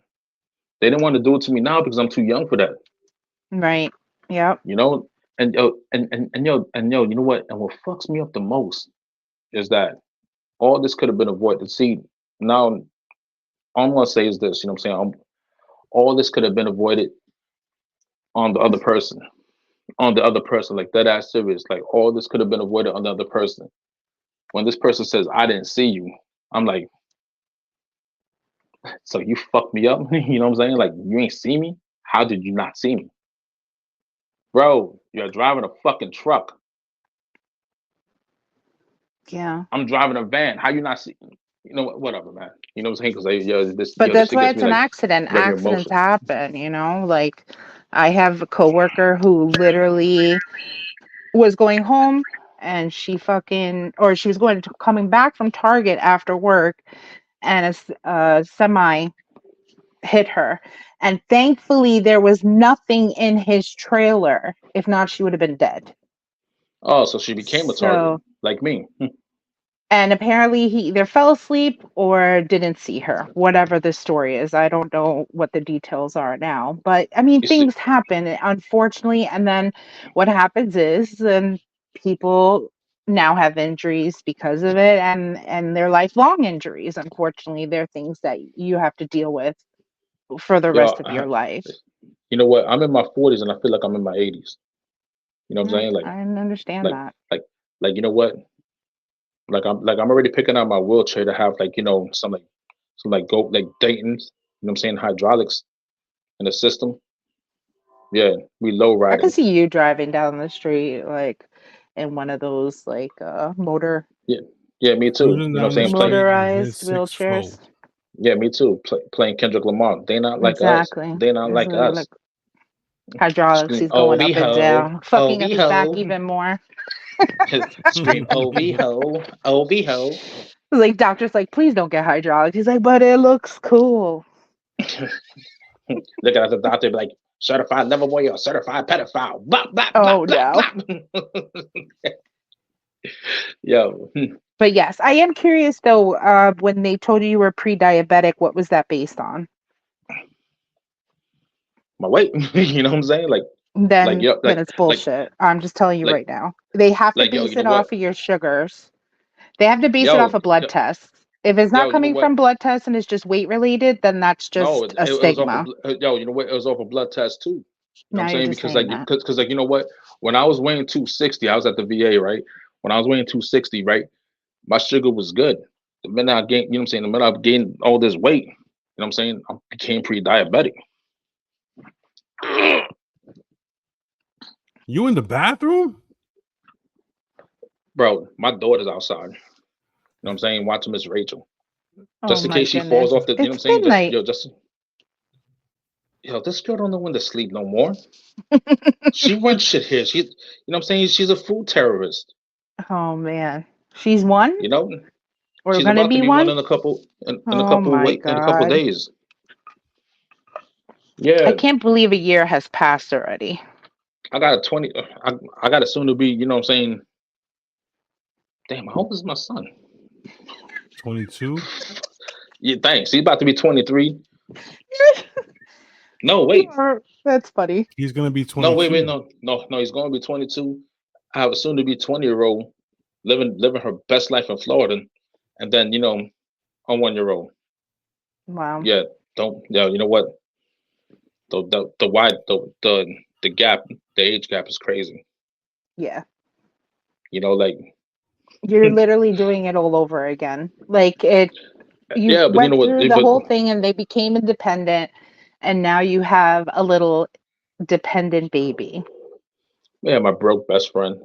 [SPEAKER 3] They didn't want to do it to me now because I'm too young for that.
[SPEAKER 2] Right. Yep.
[SPEAKER 3] You know, and yo, and yo, you know what? And what fucks me up the most is that all this could have been avoided. See, now all I'm gonna say is this. You know what I'm saying? All this could have been avoided on the other person. On the other person, like that ass serious. Like all this could have been avoided on the other person. When this person says, "I didn't see you," I'm like, "So you fucked me up?" You know what I'm saying? Like you ain't see me. How did you not see me, bro? You're driving a fucking truck.
[SPEAKER 2] Yeah.
[SPEAKER 3] I'm driving a van. How you not see? You know what? Whatever, man. You know what I'm saying? Because
[SPEAKER 2] But
[SPEAKER 3] this
[SPEAKER 2] that's
[SPEAKER 3] shit
[SPEAKER 2] why
[SPEAKER 3] gets
[SPEAKER 2] it's
[SPEAKER 3] me
[SPEAKER 2] an
[SPEAKER 3] like
[SPEAKER 2] accident.
[SPEAKER 3] very
[SPEAKER 2] Accidents
[SPEAKER 3] emotional.
[SPEAKER 2] happen, you know? Like I have a coworker who literally was going home and she was coming back from Target after work and a semi hit her. And thankfully there was nothing in his trailer. If not, she would have been dead.
[SPEAKER 3] Oh, so she became a target
[SPEAKER 2] So
[SPEAKER 3] like me.
[SPEAKER 2] and apparently he either fell asleep or didn't see her, whatever the story is. I don't know what the details are now, but I mean
[SPEAKER 3] You see,
[SPEAKER 2] things happen unfortunately, and then what happens is then people now have injuries because of it, and they're lifelong injuries. Unfortunately, they're things that you have to deal with for the rest
[SPEAKER 3] yo,
[SPEAKER 2] of your life.
[SPEAKER 3] you know what? I'm in my 40s and I feel like I'm in my 80s. You know what I'm saying?
[SPEAKER 2] I understand
[SPEAKER 3] Like,
[SPEAKER 2] that.
[SPEAKER 3] like, like, you know what? I'm already picking out my wheelchair to have like, you know, some like go like Dayton's. You know what I'm saying? Hydraulics in the system. Yeah, we low
[SPEAKER 2] I could
[SPEAKER 3] riding.
[SPEAKER 2] see you driving down the street like in one of those like
[SPEAKER 3] Yeah, yeah, me too.
[SPEAKER 1] Cruising
[SPEAKER 3] You know what I'm
[SPEAKER 1] down the
[SPEAKER 3] saying? Playing,
[SPEAKER 1] street and hit
[SPEAKER 2] motorized
[SPEAKER 1] six
[SPEAKER 2] wheelchairs.
[SPEAKER 1] fold.
[SPEAKER 3] yeah, me too. Playing Kendrick Lamar. They not like us.
[SPEAKER 2] Exactly.
[SPEAKER 3] They not
[SPEAKER 2] It's
[SPEAKER 3] like us.
[SPEAKER 2] like hydraulics.
[SPEAKER 3] Scream,
[SPEAKER 2] He's
[SPEAKER 3] oh
[SPEAKER 2] going
[SPEAKER 3] we
[SPEAKER 2] up and
[SPEAKER 3] ho,
[SPEAKER 2] down,
[SPEAKER 3] oh
[SPEAKER 2] fucking up
[SPEAKER 3] we
[SPEAKER 2] his back
[SPEAKER 3] ho.
[SPEAKER 2] even more.
[SPEAKER 3] Scream, oh we ho, oh we ho.
[SPEAKER 2] Like doctor's like, please don't get hydraulics. He's like, but it looks cool.
[SPEAKER 3] Looking at the doctor, be like, certified level boy or certified pedophile. Blah, blah, blah,
[SPEAKER 2] Oh
[SPEAKER 3] blah,
[SPEAKER 2] no.
[SPEAKER 3] blah. Yo,
[SPEAKER 2] But yes, I am curious though. When they told you were pre-diabetic, what was that based on?
[SPEAKER 3] my weight. You know what I'm saying? Like,
[SPEAKER 2] Then
[SPEAKER 3] yo,
[SPEAKER 2] then it's bullshit. I'm just telling you
[SPEAKER 3] like,
[SPEAKER 2] right now. They have to
[SPEAKER 3] yo,
[SPEAKER 2] base
[SPEAKER 3] you know
[SPEAKER 2] it
[SPEAKER 3] what?
[SPEAKER 2] off of your sugars. They have to base it off
[SPEAKER 3] Yo,
[SPEAKER 2] of blood tests. If it's not
[SPEAKER 3] you know
[SPEAKER 2] coming
[SPEAKER 3] what?
[SPEAKER 2] from blood tests and it's just weight related, then that's
[SPEAKER 3] No,
[SPEAKER 2] just a
[SPEAKER 3] it was off of,
[SPEAKER 2] stigma.
[SPEAKER 3] yo, you know what? It was off a blood test too. You know what I'm
[SPEAKER 2] Now you're
[SPEAKER 3] saying?
[SPEAKER 2] just
[SPEAKER 3] Because
[SPEAKER 2] saying
[SPEAKER 3] like,
[SPEAKER 2] that.
[SPEAKER 3] because like, you know what? When I was weighing 260, I was at the VA, right? When I was weighing 260, right? My sugar was good. The minute I gained, you know what I'm saying? The minute I gained all this weight, you know what I'm saying? I became pre-diabetic.
[SPEAKER 1] You in the bathroom?
[SPEAKER 3] Bro, my daughter's outside. You know what I'm saying? Watching Miss Rachel.
[SPEAKER 2] Oh
[SPEAKER 3] Just in
[SPEAKER 2] my
[SPEAKER 3] case she falls
[SPEAKER 2] goodness.
[SPEAKER 3] off the, you know what I'm
[SPEAKER 2] It's
[SPEAKER 3] saying?
[SPEAKER 2] midnight.
[SPEAKER 3] This girl don't know when to sleep no more. She runs shit here. She, you know what I'm saying? She's a food terrorist.
[SPEAKER 2] Oh man. She's one
[SPEAKER 3] You know,
[SPEAKER 2] or
[SPEAKER 3] she's
[SPEAKER 2] gonna
[SPEAKER 3] about to
[SPEAKER 2] be
[SPEAKER 3] be one
[SPEAKER 2] one?
[SPEAKER 3] in a couple
[SPEAKER 2] Oh my
[SPEAKER 3] in a couple
[SPEAKER 2] God.
[SPEAKER 3] days.
[SPEAKER 2] I
[SPEAKER 3] Yeah,
[SPEAKER 2] can't believe a year has passed already.
[SPEAKER 3] I got a 20. I got a soon to be. You know what I'm saying? Damn, how old is my son?
[SPEAKER 1] 22.
[SPEAKER 3] Yeah, thanks. He's about to be 23. No,
[SPEAKER 2] You
[SPEAKER 3] wait.
[SPEAKER 2] are- That's funny.
[SPEAKER 1] He's gonna be
[SPEAKER 3] No,
[SPEAKER 1] 22.
[SPEAKER 3] no. He's going to be 22. I have a soon to be 20-year-old living her best life in Florida, and then a 1-year-old.
[SPEAKER 2] Wow.
[SPEAKER 3] Yeah, don't. Yeah, you know what? The wide the gap, the age gap is crazy.
[SPEAKER 2] Yeah.
[SPEAKER 3] Like
[SPEAKER 2] You're literally doing it all over again. Like you
[SPEAKER 3] yeah, but you know
[SPEAKER 2] went
[SPEAKER 3] what?
[SPEAKER 2] through the whole thing and they became independent and now you have a little dependent baby.
[SPEAKER 3] Yeah, my broke best friend.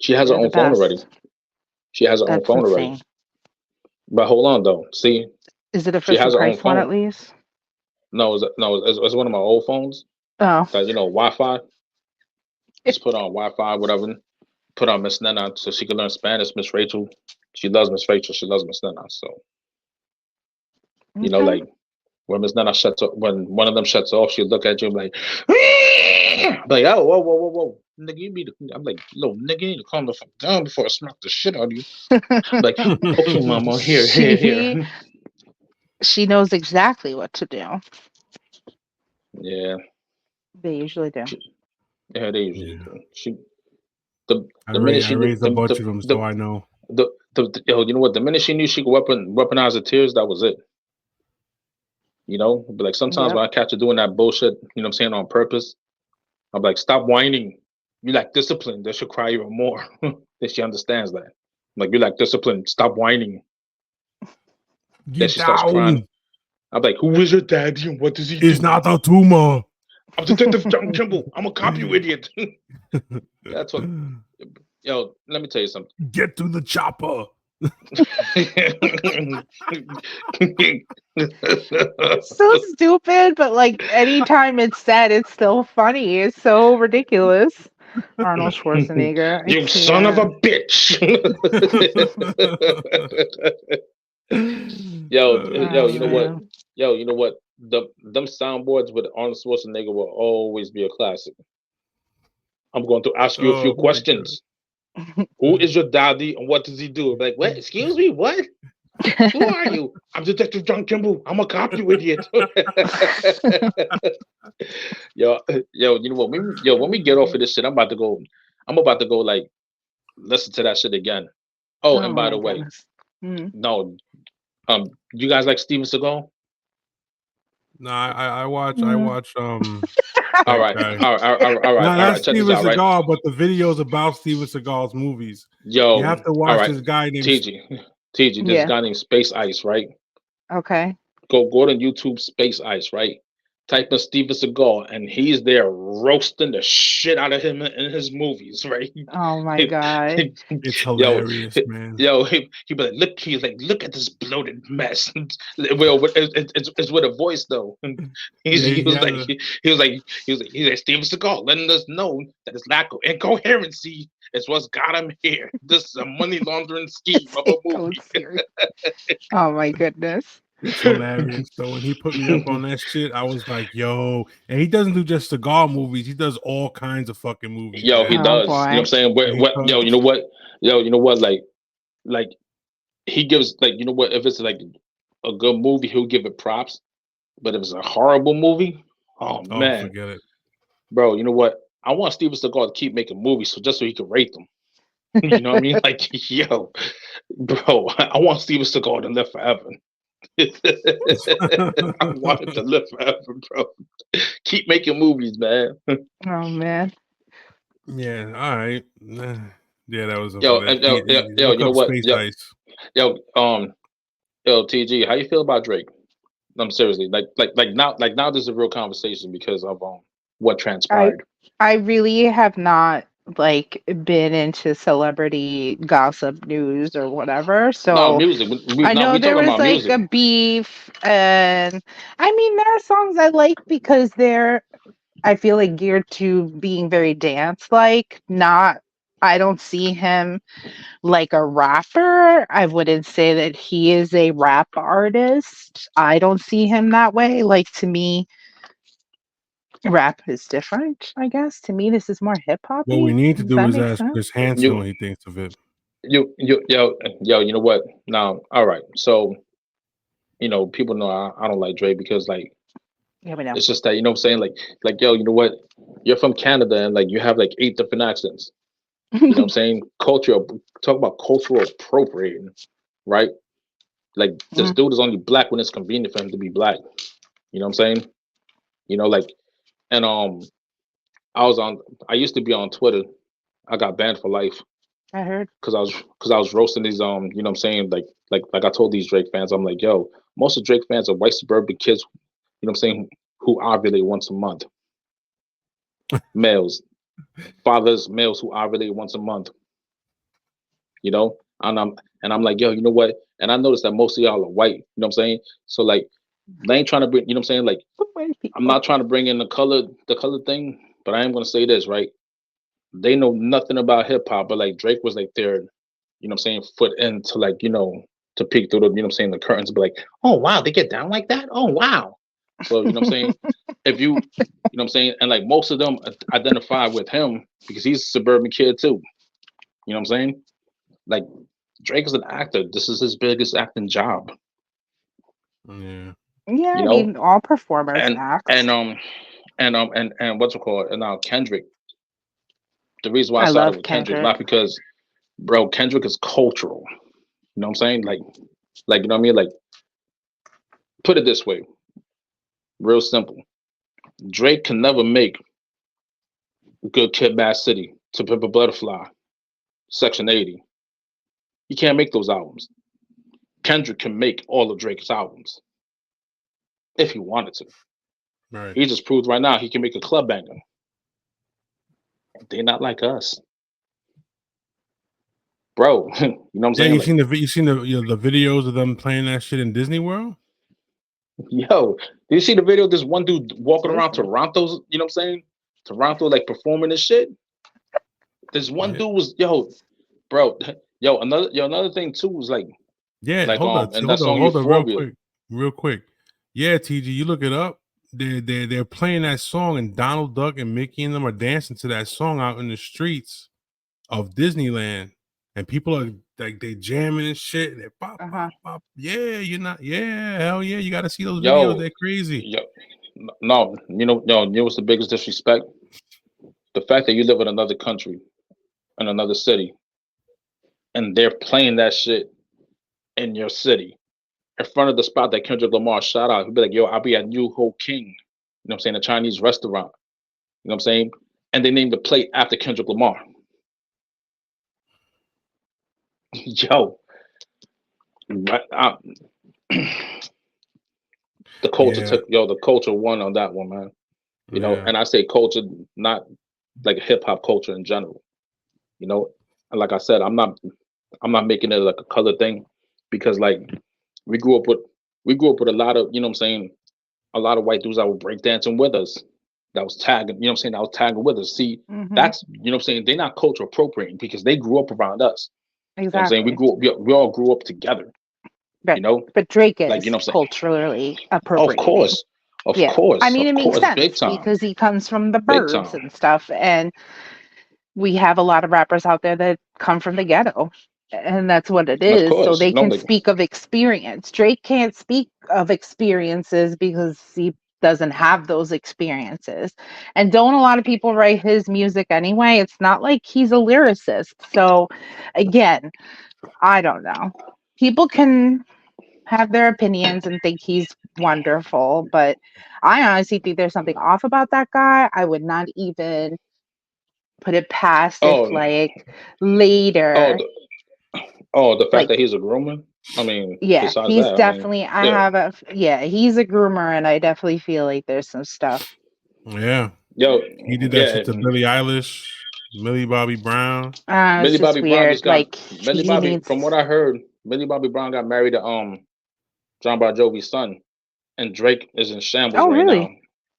[SPEAKER 3] She has her
[SPEAKER 2] They're the
[SPEAKER 3] own phone already.
[SPEAKER 2] best.
[SPEAKER 3] She has her own
[SPEAKER 2] That's
[SPEAKER 3] phone already.
[SPEAKER 2] insane.
[SPEAKER 3] But hold on though. See,
[SPEAKER 2] Is it a
[SPEAKER 3] she
[SPEAKER 2] fisher
[SPEAKER 3] has her own
[SPEAKER 2] price one at
[SPEAKER 3] phone.
[SPEAKER 2] least?
[SPEAKER 3] No, it's one of my old phones
[SPEAKER 2] Oh.
[SPEAKER 3] that Wi-Fi. Just put on Wi-Fi, whatever. Put on Miss Nana so she can learn Spanish. Miss Rachel, she loves Miss Rachel. She loves Miss Nana. So
[SPEAKER 2] Okay.
[SPEAKER 3] like when Miss Nana shuts off, when one of them shuts off, she'll look at you and be like, oh, whoa, nigga, you be. I'm like, little nigga, you need to calm the fuck down before I smack the shit out of you. I'm like, okay, mama, here.
[SPEAKER 2] She knows exactly what to do.
[SPEAKER 3] Yeah,
[SPEAKER 2] They usually do.
[SPEAKER 3] yeah, they usually
[SPEAKER 1] Yeah.
[SPEAKER 3] do. The
[SPEAKER 1] I
[SPEAKER 3] minute she
[SPEAKER 1] raised a bunch of them, so
[SPEAKER 3] the
[SPEAKER 1] I know.
[SPEAKER 3] you know what? The minute she knew she could weaponize her tears, that was it. But like sometimes
[SPEAKER 2] Yep.
[SPEAKER 3] when I catch her doing that bullshit, you know what I'm saying, on purpose, I'm like, stop whining. You lack discipline. They should cry even more. Then she understands that. I'm like, you lack discipline. Stop whining. Then
[SPEAKER 1] Get
[SPEAKER 3] she starts crying.
[SPEAKER 1] down.
[SPEAKER 3] I'm like, who is your daddy and what does he do?
[SPEAKER 1] It's not a tumor.
[SPEAKER 3] I'm Detective John Kimball. I'm a cop, you idiot. That's what. Yo, let me tell you something.
[SPEAKER 1] Get to the chopper.
[SPEAKER 2] It's so stupid, but like anytime it's said, it's still funny. It's so ridiculous. Arnold Schwarzenegger. I
[SPEAKER 3] You son of a
[SPEAKER 2] can't.
[SPEAKER 3] bitch. Yo, you know what?
[SPEAKER 2] man.
[SPEAKER 3] Yo, you know what? Them soundboards with Arnold Schwarzenegger will always be a classic. I'm going to ask you a few
[SPEAKER 1] Oh, my
[SPEAKER 3] questions. Who is your daddy and what does he do? I'm like, what? Excuse me, what? Who are you? I'm Detective John Kimball. I'm a cop, you idiot. yo, you know what? When we get off of this shit, I'm about to go like listen to that shit again. Oh, and by
[SPEAKER 2] my
[SPEAKER 3] the way,
[SPEAKER 2] goodness. Mm.
[SPEAKER 3] no, you guys like Steven Seagal?
[SPEAKER 1] No, I watch.
[SPEAKER 3] All
[SPEAKER 1] That
[SPEAKER 3] right,
[SPEAKER 1] guy.
[SPEAKER 3] all
[SPEAKER 1] No, not
[SPEAKER 3] right. Check this
[SPEAKER 1] Steven
[SPEAKER 3] out, right?
[SPEAKER 1] Seagal, but the videos about Steven Seagal's movies.
[SPEAKER 3] Yo,
[SPEAKER 1] You have to
[SPEAKER 3] all
[SPEAKER 1] watch
[SPEAKER 3] right,
[SPEAKER 1] this guy named.
[SPEAKER 3] TG, this
[SPEAKER 2] Yeah.
[SPEAKER 3] guy named Space Ice, right?
[SPEAKER 2] Okay.
[SPEAKER 3] Go to YouTube, Space Ice, right? Type in Steven Seagal, and he's there roasting the shit out of him in his movies, right?
[SPEAKER 2] Oh my God.
[SPEAKER 1] It's
[SPEAKER 3] yo,
[SPEAKER 1] hilarious, man.
[SPEAKER 3] he be like, look, he's like, look at this bloated mess. Well, it's with a voice though. He was like, Steven Seagal, letting us know that his lack of incoherency is what's got him here. This is a money laundering scheme of a movie.
[SPEAKER 2] Oh my goodness.
[SPEAKER 1] It's hilarious. So when he put me up on that shit, I was like, yo. And he doesn't do just Seagal movies. He does all kinds of fucking movies.
[SPEAKER 3] Yo,
[SPEAKER 1] man.
[SPEAKER 3] he does.
[SPEAKER 2] boy.
[SPEAKER 3] You know what I'm saying? Yo, you know what? Yo, you know what? Like he gives, like, you know what? If it's like a good movie, he'll give it props. But if it's a horrible movie, oh man,
[SPEAKER 1] forget it.
[SPEAKER 3] Bro, you know what? I want Steven Seagal to keep making movies so he can rate them. You know what I mean? Like, yo, bro, I want Steven Seagal to live forever. I want him to live forever, bro. Keep making movies, man.
[SPEAKER 2] Oh man.
[SPEAKER 1] Yeah, all right. Yeah, that was a
[SPEAKER 3] Yo,
[SPEAKER 1] look
[SPEAKER 3] you know
[SPEAKER 1] up
[SPEAKER 3] what?
[SPEAKER 1] Space
[SPEAKER 3] Yo,
[SPEAKER 1] Ice.
[SPEAKER 3] yo, TG, how you feel about Drake? I'm seriously like now this is a real conversation because of what transpired.
[SPEAKER 2] I really have not like been into celebrity gossip news or whatever.
[SPEAKER 3] No,
[SPEAKER 2] So
[SPEAKER 3] music.
[SPEAKER 2] I know
[SPEAKER 3] We
[SPEAKER 2] there
[SPEAKER 3] talking
[SPEAKER 2] was
[SPEAKER 3] about
[SPEAKER 2] like
[SPEAKER 3] music.
[SPEAKER 2] a beef, and I mean there are songs I like because they're, I feel like, geared to being very dance like. Not, I don't see him like a rapper. I wouldn't say that he is a rap artist. I don't see him that way. Like, to me, rap is different, I guess. To me, this is more hip
[SPEAKER 1] What we
[SPEAKER 2] hoppy.
[SPEAKER 1] need to
[SPEAKER 2] Does
[SPEAKER 1] do
[SPEAKER 2] that
[SPEAKER 1] is
[SPEAKER 2] make
[SPEAKER 1] ask
[SPEAKER 2] sense?
[SPEAKER 1] Chris Hansen
[SPEAKER 3] You
[SPEAKER 1] what he thinks of it.
[SPEAKER 3] yo, you know what? Now, all right. So, people know I don't like Drake because like
[SPEAKER 2] Yeah, we know.
[SPEAKER 3] it's just that, what I'm saying? Like, yo, you know what? You're from Canada and like you have like 8 different accents. You know what I'm saying? Talk about cultural appropriating, right? Like this
[SPEAKER 2] Mm,
[SPEAKER 3] dude is only black when it's convenient for him to be black. You know what I'm saying? Like, and I used to be on Twitter. I got banned for life
[SPEAKER 2] I heard.
[SPEAKER 3] because I was roasting these you know what I'm saying, like I told these Drake fans, I'm like, yo, most of Drake fans are white suburban kids, you know what I'm saying, who ovulate once a month. Males, males who ovulate once a month, you know? And I'm like, yo, you know what? And I noticed that most of y'all are white, you know what I'm saying? So like they ain't trying to bring, you know what I'm saying? Like
[SPEAKER 2] White
[SPEAKER 3] I'm
[SPEAKER 2] people.
[SPEAKER 3] not trying to bring in the color thing, but I am gonna say this, right? They know nothing about hip hop, but like Drake was like their, you know what I'm saying, foot into like, to peek through the, you know what I'm saying, the curtains, be like, oh wow, they get down like that? Oh wow. So, you know what I'm saying? If you know what I'm saying, and like most of them identify with him because he's a suburban kid too. You know what I'm saying? Like Drake is an actor. This is his biggest acting job,
[SPEAKER 1] Yeah.
[SPEAKER 2] Yeah,
[SPEAKER 3] you
[SPEAKER 2] I
[SPEAKER 3] know?
[SPEAKER 2] mean, all performers
[SPEAKER 3] And
[SPEAKER 2] act.
[SPEAKER 3] and and what's it called? And now Kendrick. The reason why I
[SPEAKER 2] I
[SPEAKER 3] started
[SPEAKER 2] love
[SPEAKER 3] with Kendrick,
[SPEAKER 2] Kendrick.
[SPEAKER 3] not because, bro, Kendrick is cultural. You know what I'm saying? Like you know what I mean? Like, put it this way, real simple. Drake can never make Good Kid, Mad City, To Pimp a Butterfly, Section 80. He can't make those albums. Kendrick can make all of Drake's albums if he wanted to.
[SPEAKER 1] Right.
[SPEAKER 3] He just proved right now he can make a club banger. They're not like us, bro. You know what I'm
[SPEAKER 1] Yeah,
[SPEAKER 3] saying? Like,
[SPEAKER 1] you seen the videos of them playing that shit in Disney World?
[SPEAKER 3] yo, do you see the video of this one dude walking around
[SPEAKER 2] Disney.
[SPEAKER 3] Toronto's, you know what I'm saying? Toronto, like performing this shit. This one
[SPEAKER 1] Yeah.
[SPEAKER 3] dude was, yo, bro, another thing too was
[SPEAKER 1] Yeah, hold on,
[SPEAKER 3] and that song
[SPEAKER 1] hold on,
[SPEAKER 3] Euphoria.
[SPEAKER 1] real quick. Yeah, TG, you look it up. They're playing that song, and Donald Duck and Mickey and them are dancing to that song out in the streets of Disneyland, and people are like they jamming and shit. And they pop,
[SPEAKER 2] Uh-huh.
[SPEAKER 1] pop, pop. Yeah, you're not. Yeah, hell yeah, you got to see those videos.
[SPEAKER 3] Yo,
[SPEAKER 1] They're crazy.
[SPEAKER 3] yo, no, what's the biggest disrespect? The fact that you live in another country, in another city, and they're playing that shit in your city, in front of the spot that Kendrick Lamar shot out. He'd be like, yo, I'll be at New Ho King. You know what I'm saying? A Chinese restaurant. You know what I'm saying? And they named the plate after Kendrick Lamar. Yo,
[SPEAKER 1] Yeah,
[SPEAKER 3] the culture won on that one, man.
[SPEAKER 1] yeah,
[SPEAKER 3] And I say culture, not like hip hop culture in general. And like I said, I'm not making it like a color thing because like we grew up with a lot of, you know what I'm saying, a lot of white dudes that were breakdancing with us, that was tagging, you know what I'm saying, that was tagging with us. See,
[SPEAKER 2] Mm-hmm.
[SPEAKER 3] that's, you know what I'm saying, they're not culture appropriating because they grew up around us. You know what I'm saying?
[SPEAKER 2] Exactly.
[SPEAKER 3] We all grew up together,
[SPEAKER 2] Right.
[SPEAKER 3] you know?
[SPEAKER 2] But Drake
[SPEAKER 3] Like, you know
[SPEAKER 2] is
[SPEAKER 3] what I'm saying?
[SPEAKER 2] culturally
[SPEAKER 3] Of
[SPEAKER 2] appropriating.
[SPEAKER 3] course. Of
[SPEAKER 2] Yeah. I
[SPEAKER 3] course.
[SPEAKER 2] mean,
[SPEAKER 3] Of
[SPEAKER 2] it makes
[SPEAKER 3] course. Big
[SPEAKER 2] sense
[SPEAKER 3] time.
[SPEAKER 2] because he comes from the
[SPEAKER 3] Big
[SPEAKER 2] burbs
[SPEAKER 3] time.
[SPEAKER 2] and stuff. And we have a lot of rappers out there that come from the ghetto. And that's what it
[SPEAKER 3] Of
[SPEAKER 2] is. So
[SPEAKER 3] course.
[SPEAKER 2] they
[SPEAKER 3] No,
[SPEAKER 2] can
[SPEAKER 3] like,
[SPEAKER 2] speak of experience. Drake can't speak of experiences because he doesn't have those experiences. And don't a lot of people write his music anyway? It's not like he's a lyricist. So again, I don't know. People can have their opinions and think he's wonderful, but I honestly think there's something off about that guy. I would not even put it past if
[SPEAKER 3] oh,
[SPEAKER 2] like
[SPEAKER 3] oh,
[SPEAKER 2] later,
[SPEAKER 3] the fact
[SPEAKER 2] like,
[SPEAKER 3] that he's a groomer. I mean,
[SPEAKER 2] yeah,
[SPEAKER 3] besides
[SPEAKER 2] he's
[SPEAKER 3] that, I mean,
[SPEAKER 2] definitely,
[SPEAKER 3] yeah,
[SPEAKER 2] yeah, he's a groomer, and I definitely feel like there's some stuff.
[SPEAKER 1] yeah.
[SPEAKER 3] yo,
[SPEAKER 1] He did that
[SPEAKER 3] yeah,
[SPEAKER 1] shit to Billie Eilish. Millie Bobby Brown.
[SPEAKER 2] It's
[SPEAKER 3] Millie
[SPEAKER 2] just
[SPEAKER 3] Bobby Brown
[SPEAKER 2] weird.
[SPEAKER 3] just got
[SPEAKER 2] Like
[SPEAKER 3] Millie
[SPEAKER 2] he
[SPEAKER 3] Bobby.
[SPEAKER 2] needs.
[SPEAKER 3] From what I heard, Millie Bobby Brown got married to John Bon Jovi's son, and Drake is in shambles
[SPEAKER 2] Oh,
[SPEAKER 3] right
[SPEAKER 2] really?
[SPEAKER 3] now,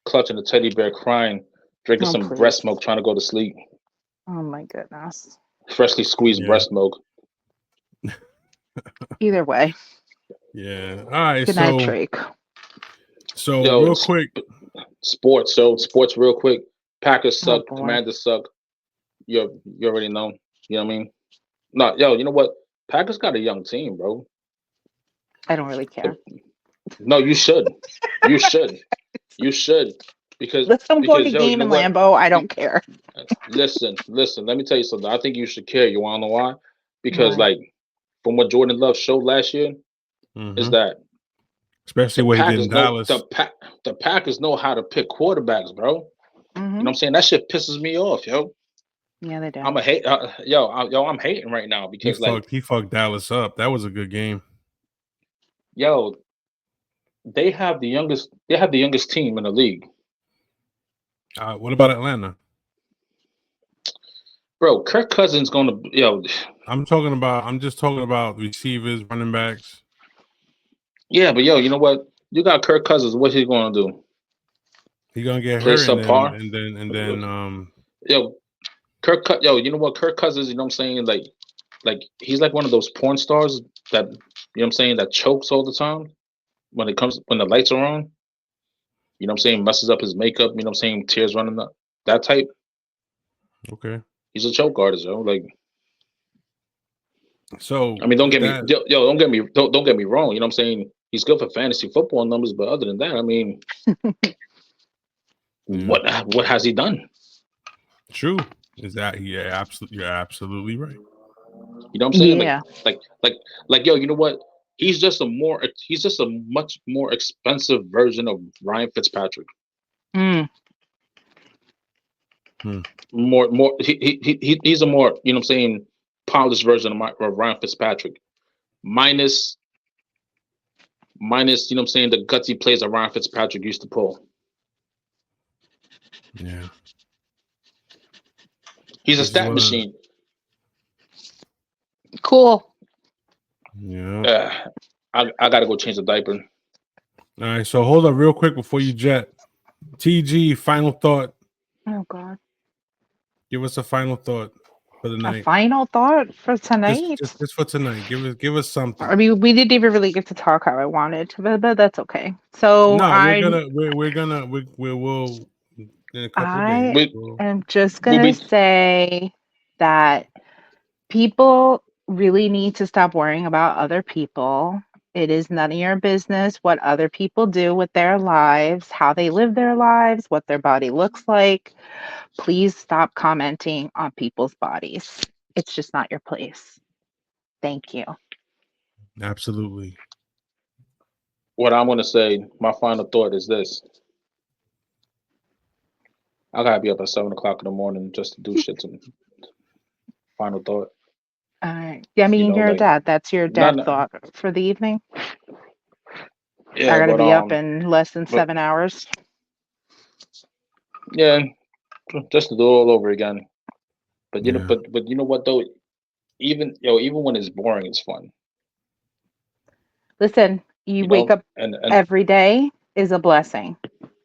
[SPEAKER 3] clutching a teddy bear, crying, drinking
[SPEAKER 2] Oh,
[SPEAKER 3] some
[SPEAKER 2] please.
[SPEAKER 3] breast milk, trying to go to sleep.
[SPEAKER 2] Oh my goodness.
[SPEAKER 3] Freshly squeezed
[SPEAKER 1] Yeah.
[SPEAKER 3] breast milk.
[SPEAKER 2] Either way.
[SPEAKER 1] Yeah. All right.
[SPEAKER 2] Good night, Drake.
[SPEAKER 1] So
[SPEAKER 3] Yo,
[SPEAKER 1] real quick.
[SPEAKER 3] Sports. So sports, real quick. Packers
[SPEAKER 2] Oh,
[SPEAKER 3] suck.
[SPEAKER 2] boy.
[SPEAKER 3] Commanders suck. You already know. You know what I mean? No, yo, you know what? Packers got a young team, bro.
[SPEAKER 2] I don't really care.
[SPEAKER 3] No, you should. You should. You should. Because
[SPEAKER 2] Let them go to
[SPEAKER 3] yo,
[SPEAKER 2] game
[SPEAKER 3] you know
[SPEAKER 2] in
[SPEAKER 3] what?
[SPEAKER 2] Lambeau. I don't care.
[SPEAKER 3] Listen. Let me tell you something. I think you should care. You want to know why? Because
[SPEAKER 2] Why?
[SPEAKER 3] like from what Jordan Love showed last year, is
[SPEAKER 1] Mhm.
[SPEAKER 3] that
[SPEAKER 1] Especially
[SPEAKER 3] the
[SPEAKER 1] what he did
[SPEAKER 3] Packers
[SPEAKER 1] in
[SPEAKER 3] know
[SPEAKER 1] Dallas.
[SPEAKER 3] the Packers know how to pick quarterbacks, bro. You
[SPEAKER 2] Mhm.
[SPEAKER 3] know what I'm saying? That shit pisses me off, yo.
[SPEAKER 2] Yeah, they do.
[SPEAKER 3] I'm a hate, I'm hating right now
[SPEAKER 1] He
[SPEAKER 3] because like,
[SPEAKER 1] fucked Dallas up. That was a good game.
[SPEAKER 3] yo, they have the youngest team in the league,
[SPEAKER 1] What about Atlanta?
[SPEAKER 3] bro. Kirk Cousins gonna, yo,
[SPEAKER 1] I'm just talking about receivers, running backs.
[SPEAKER 3] yeah, but yo, you know what? You got Kirk Cousins. What's he gonna do?
[SPEAKER 1] He gonna get
[SPEAKER 3] Play
[SPEAKER 1] hurt
[SPEAKER 3] subpar?
[SPEAKER 1] and then
[SPEAKER 3] Yo, yo, you know what? Kirk Cousins, you know what I'm saying? Like he's like one of those porn stars that, you know what I'm saying, that chokes all the time when the lights are on. You know what I'm saying? Messes up his makeup. You know what I'm saying? Tears running up. That type.
[SPEAKER 1] okay.
[SPEAKER 3] He's a choke artist, yo. Like,
[SPEAKER 1] So
[SPEAKER 3] I mean, don't
[SPEAKER 1] with
[SPEAKER 3] get me,
[SPEAKER 1] that,
[SPEAKER 3] don't get me wrong. You know what I'm saying? He's good for fantasy football numbers, but other than that, I mean,
[SPEAKER 1] Yeah.
[SPEAKER 3] what has he done?
[SPEAKER 1] True. Is that you're absolutely right.
[SPEAKER 3] You know what I'm saying?
[SPEAKER 2] Yeah.
[SPEAKER 3] Like, yo, you know what? He's just a much more expensive version of Ryan Fitzpatrick.
[SPEAKER 2] Mm.
[SPEAKER 3] He's a more, you know what I'm saying, polished version of Ryan Fitzpatrick. Minus, you know what I'm saying, the gutsy plays that Ryan Fitzpatrick used to pull.
[SPEAKER 1] Yeah.
[SPEAKER 3] He's a
[SPEAKER 1] This is
[SPEAKER 3] stat
[SPEAKER 1] what
[SPEAKER 3] machine.
[SPEAKER 2] Cool.
[SPEAKER 1] Yeah.
[SPEAKER 3] I gotta go change the diaper.
[SPEAKER 1] All right. So hold up real quick before you jet. TG, final thought.
[SPEAKER 2] Oh God.
[SPEAKER 1] Give us a final thought for the
[SPEAKER 2] A
[SPEAKER 1] night.
[SPEAKER 2] final thought for tonight.
[SPEAKER 1] Just for tonight. Give us something.
[SPEAKER 2] I mean, we didn't even really get to talk how I wanted, but that's okay. So
[SPEAKER 1] No, we'll in a couple
[SPEAKER 2] I
[SPEAKER 1] days.
[SPEAKER 2] am just
[SPEAKER 3] We'll
[SPEAKER 2] gonna
[SPEAKER 3] be-
[SPEAKER 2] say that people really need to stop worrying about other people. It is none of your business what other people do with their lives, how they live their lives, what their body looks like. Please stop commenting on people's bodies. It's just not your place. Thank you.
[SPEAKER 1] Absolutely.
[SPEAKER 3] What I'm gonna say, my final thought is this. I gotta be up at 7:00 in the morning just to do shit to me. Final thought.
[SPEAKER 2] Yeah, I mean,
[SPEAKER 3] You know,
[SPEAKER 2] you're a
[SPEAKER 3] like,
[SPEAKER 2] dad. That's your
[SPEAKER 3] no,
[SPEAKER 2] dad thought for the evening.
[SPEAKER 3] yeah,
[SPEAKER 2] I gotta
[SPEAKER 3] but
[SPEAKER 2] be up in less than
[SPEAKER 3] but-
[SPEAKER 2] 7 hours.
[SPEAKER 3] yeah, just to do it all over again. But you know,
[SPEAKER 1] Yeah.
[SPEAKER 3] but you know what though? Even when it's boring, it's fun.
[SPEAKER 2] Listen, you wake up
[SPEAKER 3] and
[SPEAKER 2] every day is a blessing.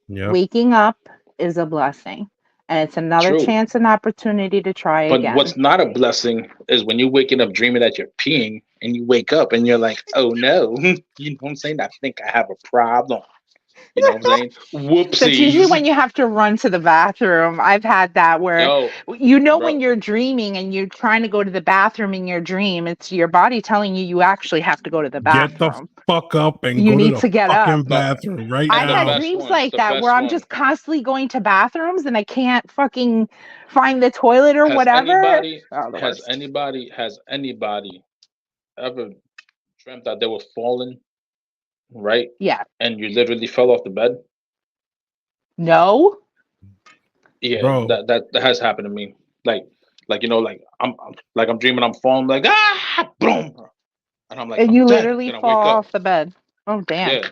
[SPEAKER 1] Yeah.
[SPEAKER 2] Waking up is a blessing. And it's another
[SPEAKER 3] True.
[SPEAKER 2] chance and opportunity to try
[SPEAKER 3] but
[SPEAKER 2] again.
[SPEAKER 3] what's not a blessing is when you're waking up dreaming that you're peeing and you wake up and you're like, oh no, you know what I'm saying? I think I have a problem. You know what I'm saying? Whoopsies.
[SPEAKER 2] That's usually when you have to run to the bathroom. I've had that where
[SPEAKER 3] bro.
[SPEAKER 2] when you're dreaming and you're trying to go to the bathroom in your dream, it's your body telling you actually have to go to the
[SPEAKER 1] Get
[SPEAKER 2] bathroom.
[SPEAKER 1] the fuck up and
[SPEAKER 2] You
[SPEAKER 1] go
[SPEAKER 2] need
[SPEAKER 1] to
[SPEAKER 2] to
[SPEAKER 1] the
[SPEAKER 2] get
[SPEAKER 1] fucking
[SPEAKER 2] up.
[SPEAKER 1] bathroom right
[SPEAKER 2] I've
[SPEAKER 1] now.
[SPEAKER 2] had dreams like that where I'm just constantly going to bathrooms and I can't fucking find the toilet or whatever.
[SPEAKER 3] Has anybody ever dreamt that they were falling, right?
[SPEAKER 2] Yeah.
[SPEAKER 3] And you literally fell off the bed?
[SPEAKER 2] No.
[SPEAKER 3] Yeah,
[SPEAKER 1] Bro.
[SPEAKER 3] that has happened to me. Like you know, like I'm dreaming I'm falling, like boom, and I'm like,
[SPEAKER 2] And
[SPEAKER 3] I'm
[SPEAKER 2] you
[SPEAKER 3] dead.
[SPEAKER 2] literally
[SPEAKER 3] Then I
[SPEAKER 2] fall
[SPEAKER 3] wake up.
[SPEAKER 2] off the bed. Oh damn.
[SPEAKER 3] Yeah.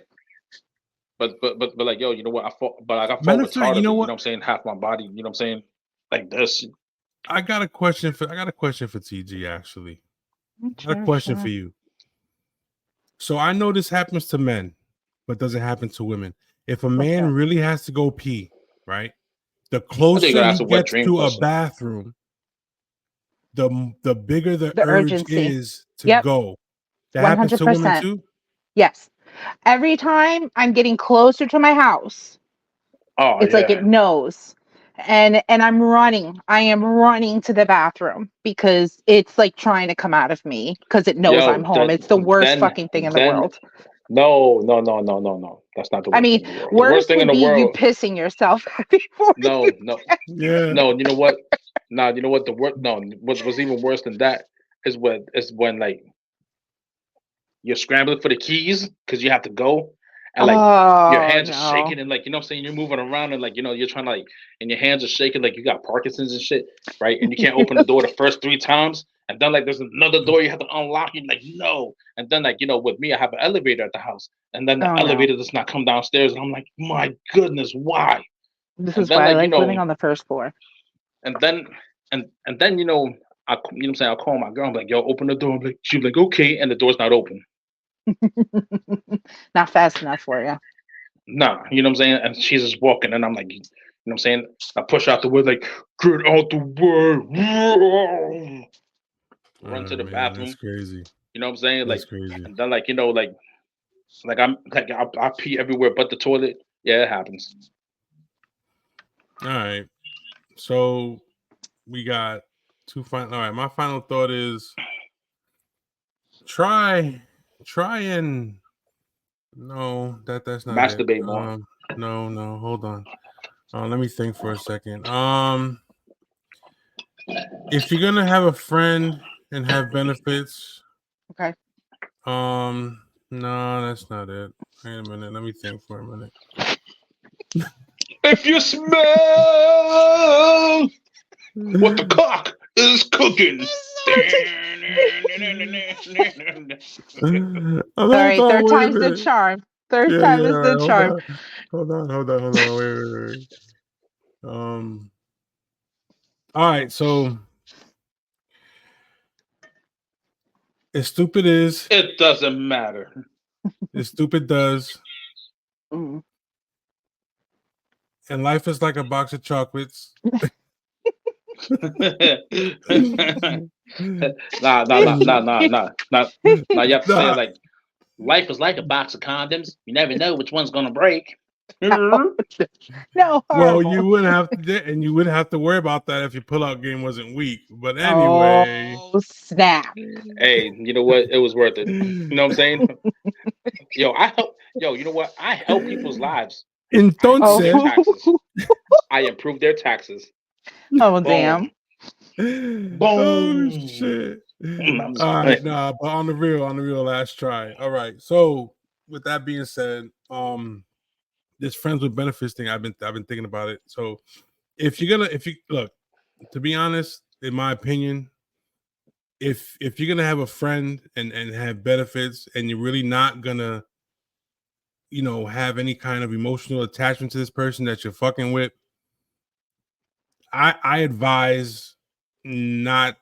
[SPEAKER 3] But like, yo, you know what? I fall
[SPEAKER 1] Matter of
[SPEAKER 3] retardedly.
[SPEAKER 1] fact, you know what?
[SPEAKER 3] I'm saying? Half my body, you know what I'm saying? Like this.
[SPEAKER 1] I got a question for TG actually. I got a question for you. So I know this happens to men, but doesn't happen to women. If a man really has to go pee, right? The closer he gets to a bathroom, the bigger the urge
[SPEAKER 2] urgency
[SPEAKER 1] is to go. That happens to women too?
[SPEAKER 2] Yes. Every time I'm getting closer to my house, it's like it knows. And I'm running. I am running to the bathroom because it's like trying to come out of me because it knows I'm home. It's the worst fucking thing in the world.
[SPEAKER 3] No. That's not the worst thing in the world. The worst thing in the world,
[SPEAKER 2] you pissing yourself before.
[SPEAKER 3] No. No, you know what? No, you know what? What's even worse than that is when like you're scrambling for the keys because you have to go. And like your hands are shaking and like, you know what I'm saying, you're moving around and like, you know, you're trying to like, and your hands are shaking like you got Parkinson's and shit, right? And you can't open the door the first 3 times. And then like there's another door you have to unlock. You're like, no. And then like, you know, with me, I have an elevator at the house. And then the elevator does not come downstairs. And I'm like, my goodness, why?
[SPEAKER 2] This is why I like living on the first floor.
[SPEAKER 3] And then you know, you know what I'm saying, I'll call my girl. I'm like, yo, open the door. I'm like, she's like, okay, and the door's not open.
[SPEAKER 2] Not fast enough for you.
[SPEAKER 3] Nah, you know what I'm saying? And she's just walking, and I'm like, you know what I'm saying? I push out the way, like, get out the way. Run to the bathroom.
[SPEAKER 1] That's crazy.
[SPEAKER 3] You know what I'm saying?
[SPEAKER 1] That's
[SPEAKER 3] like,
[SPEAKER 1] crazy.
[SPEAKER 3] And then like, you know, like I'm like I pee everywhere but the toilet. Yeah, it happens.
[SPEAKER 1] All right. So we got 2 final. All right, my final thought is try and no, that's not
[SPEAKER 3] masturbate
[SPEAKER 1] it.
[SPEAKER 3] more.
[SPEAKER 1] No, hold on. Let me think for a second. If you're gonna have a friend and have benefits,
[SPEAKER 2] okay.
[SPEAKER 1] No, that's not it. Wait a minute. Let me think for a minute.
[SPEAKER 3] If you smell what the cock is cooking.
[SPEAKER 2] Sorry, third time's the charm. Third time is the charm.
[SPEAKER 1] Hold on. Wait. All right, so as stupid is,
[SPEAKER 3] it doesn't matter.
[SPEAKER 1] As stupid does.
[SPEAKER 2] Mm.
[SPEAKER 1] And life is like a box of chocolates.
[SPEAKER 3] Nah. You have to say like, life is like a box of condoms. You never know which one's gonna break.
[SPEAKER 2] No.
[SPEAKER 1] Well, you wouldn't have to worry about that if your pullout game wasn't weak. But anyway,
[SPEAKER 2] snap.
[SPEAKER 3] Hey, you know what? It was worth it. You know what I'm saying? You know what? I help people's lives.
[SPEAKER 1] Entonces,
[SPEAKER 3] I improve their taxes.
[SPEAKER 2] Oh, damn.
[SPEAKER 3] Boom.
[SPEAKER 1] Oh shit. All right, but on the real, last try. All right. So with that being said, this friends with benefits thing, I've been thinking about it. So if you look, to be honest, in my opinion, if you're gonna have a friend and have benefits and you're really not gonna, you know, have any kind of emotional attachment to this person that you're fucking with, I advise not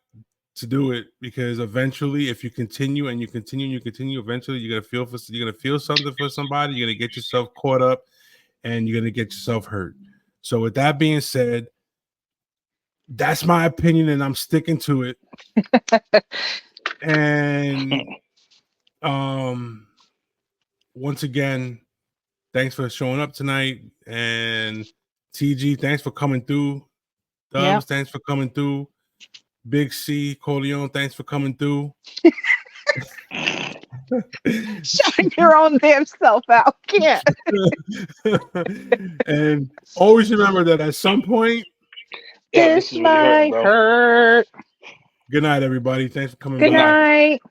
[SPEAKER 1] to do it, because eventually if you continue, eventually you're gonna feel something for somebody, you're gonna get yourself caught up and you're gonna get yourself hurt. So with that being said, that's my opinion and I'm sticking to it. And once again, thanks for showing up tonight. And TG, thanks for coming through. Dubs, thanks for coming through. Big C, Corleone, thanks for coming through.
[SPEAKER 2] Shut your own damn self out. Can't.
[SPEAKER 1] And always remember that at some point,
[SPEAKER 2] this might hurt.
[SPEAKER 1] Good night, everybody. Thanks for coming
[SPEAKER 2] by. Good night.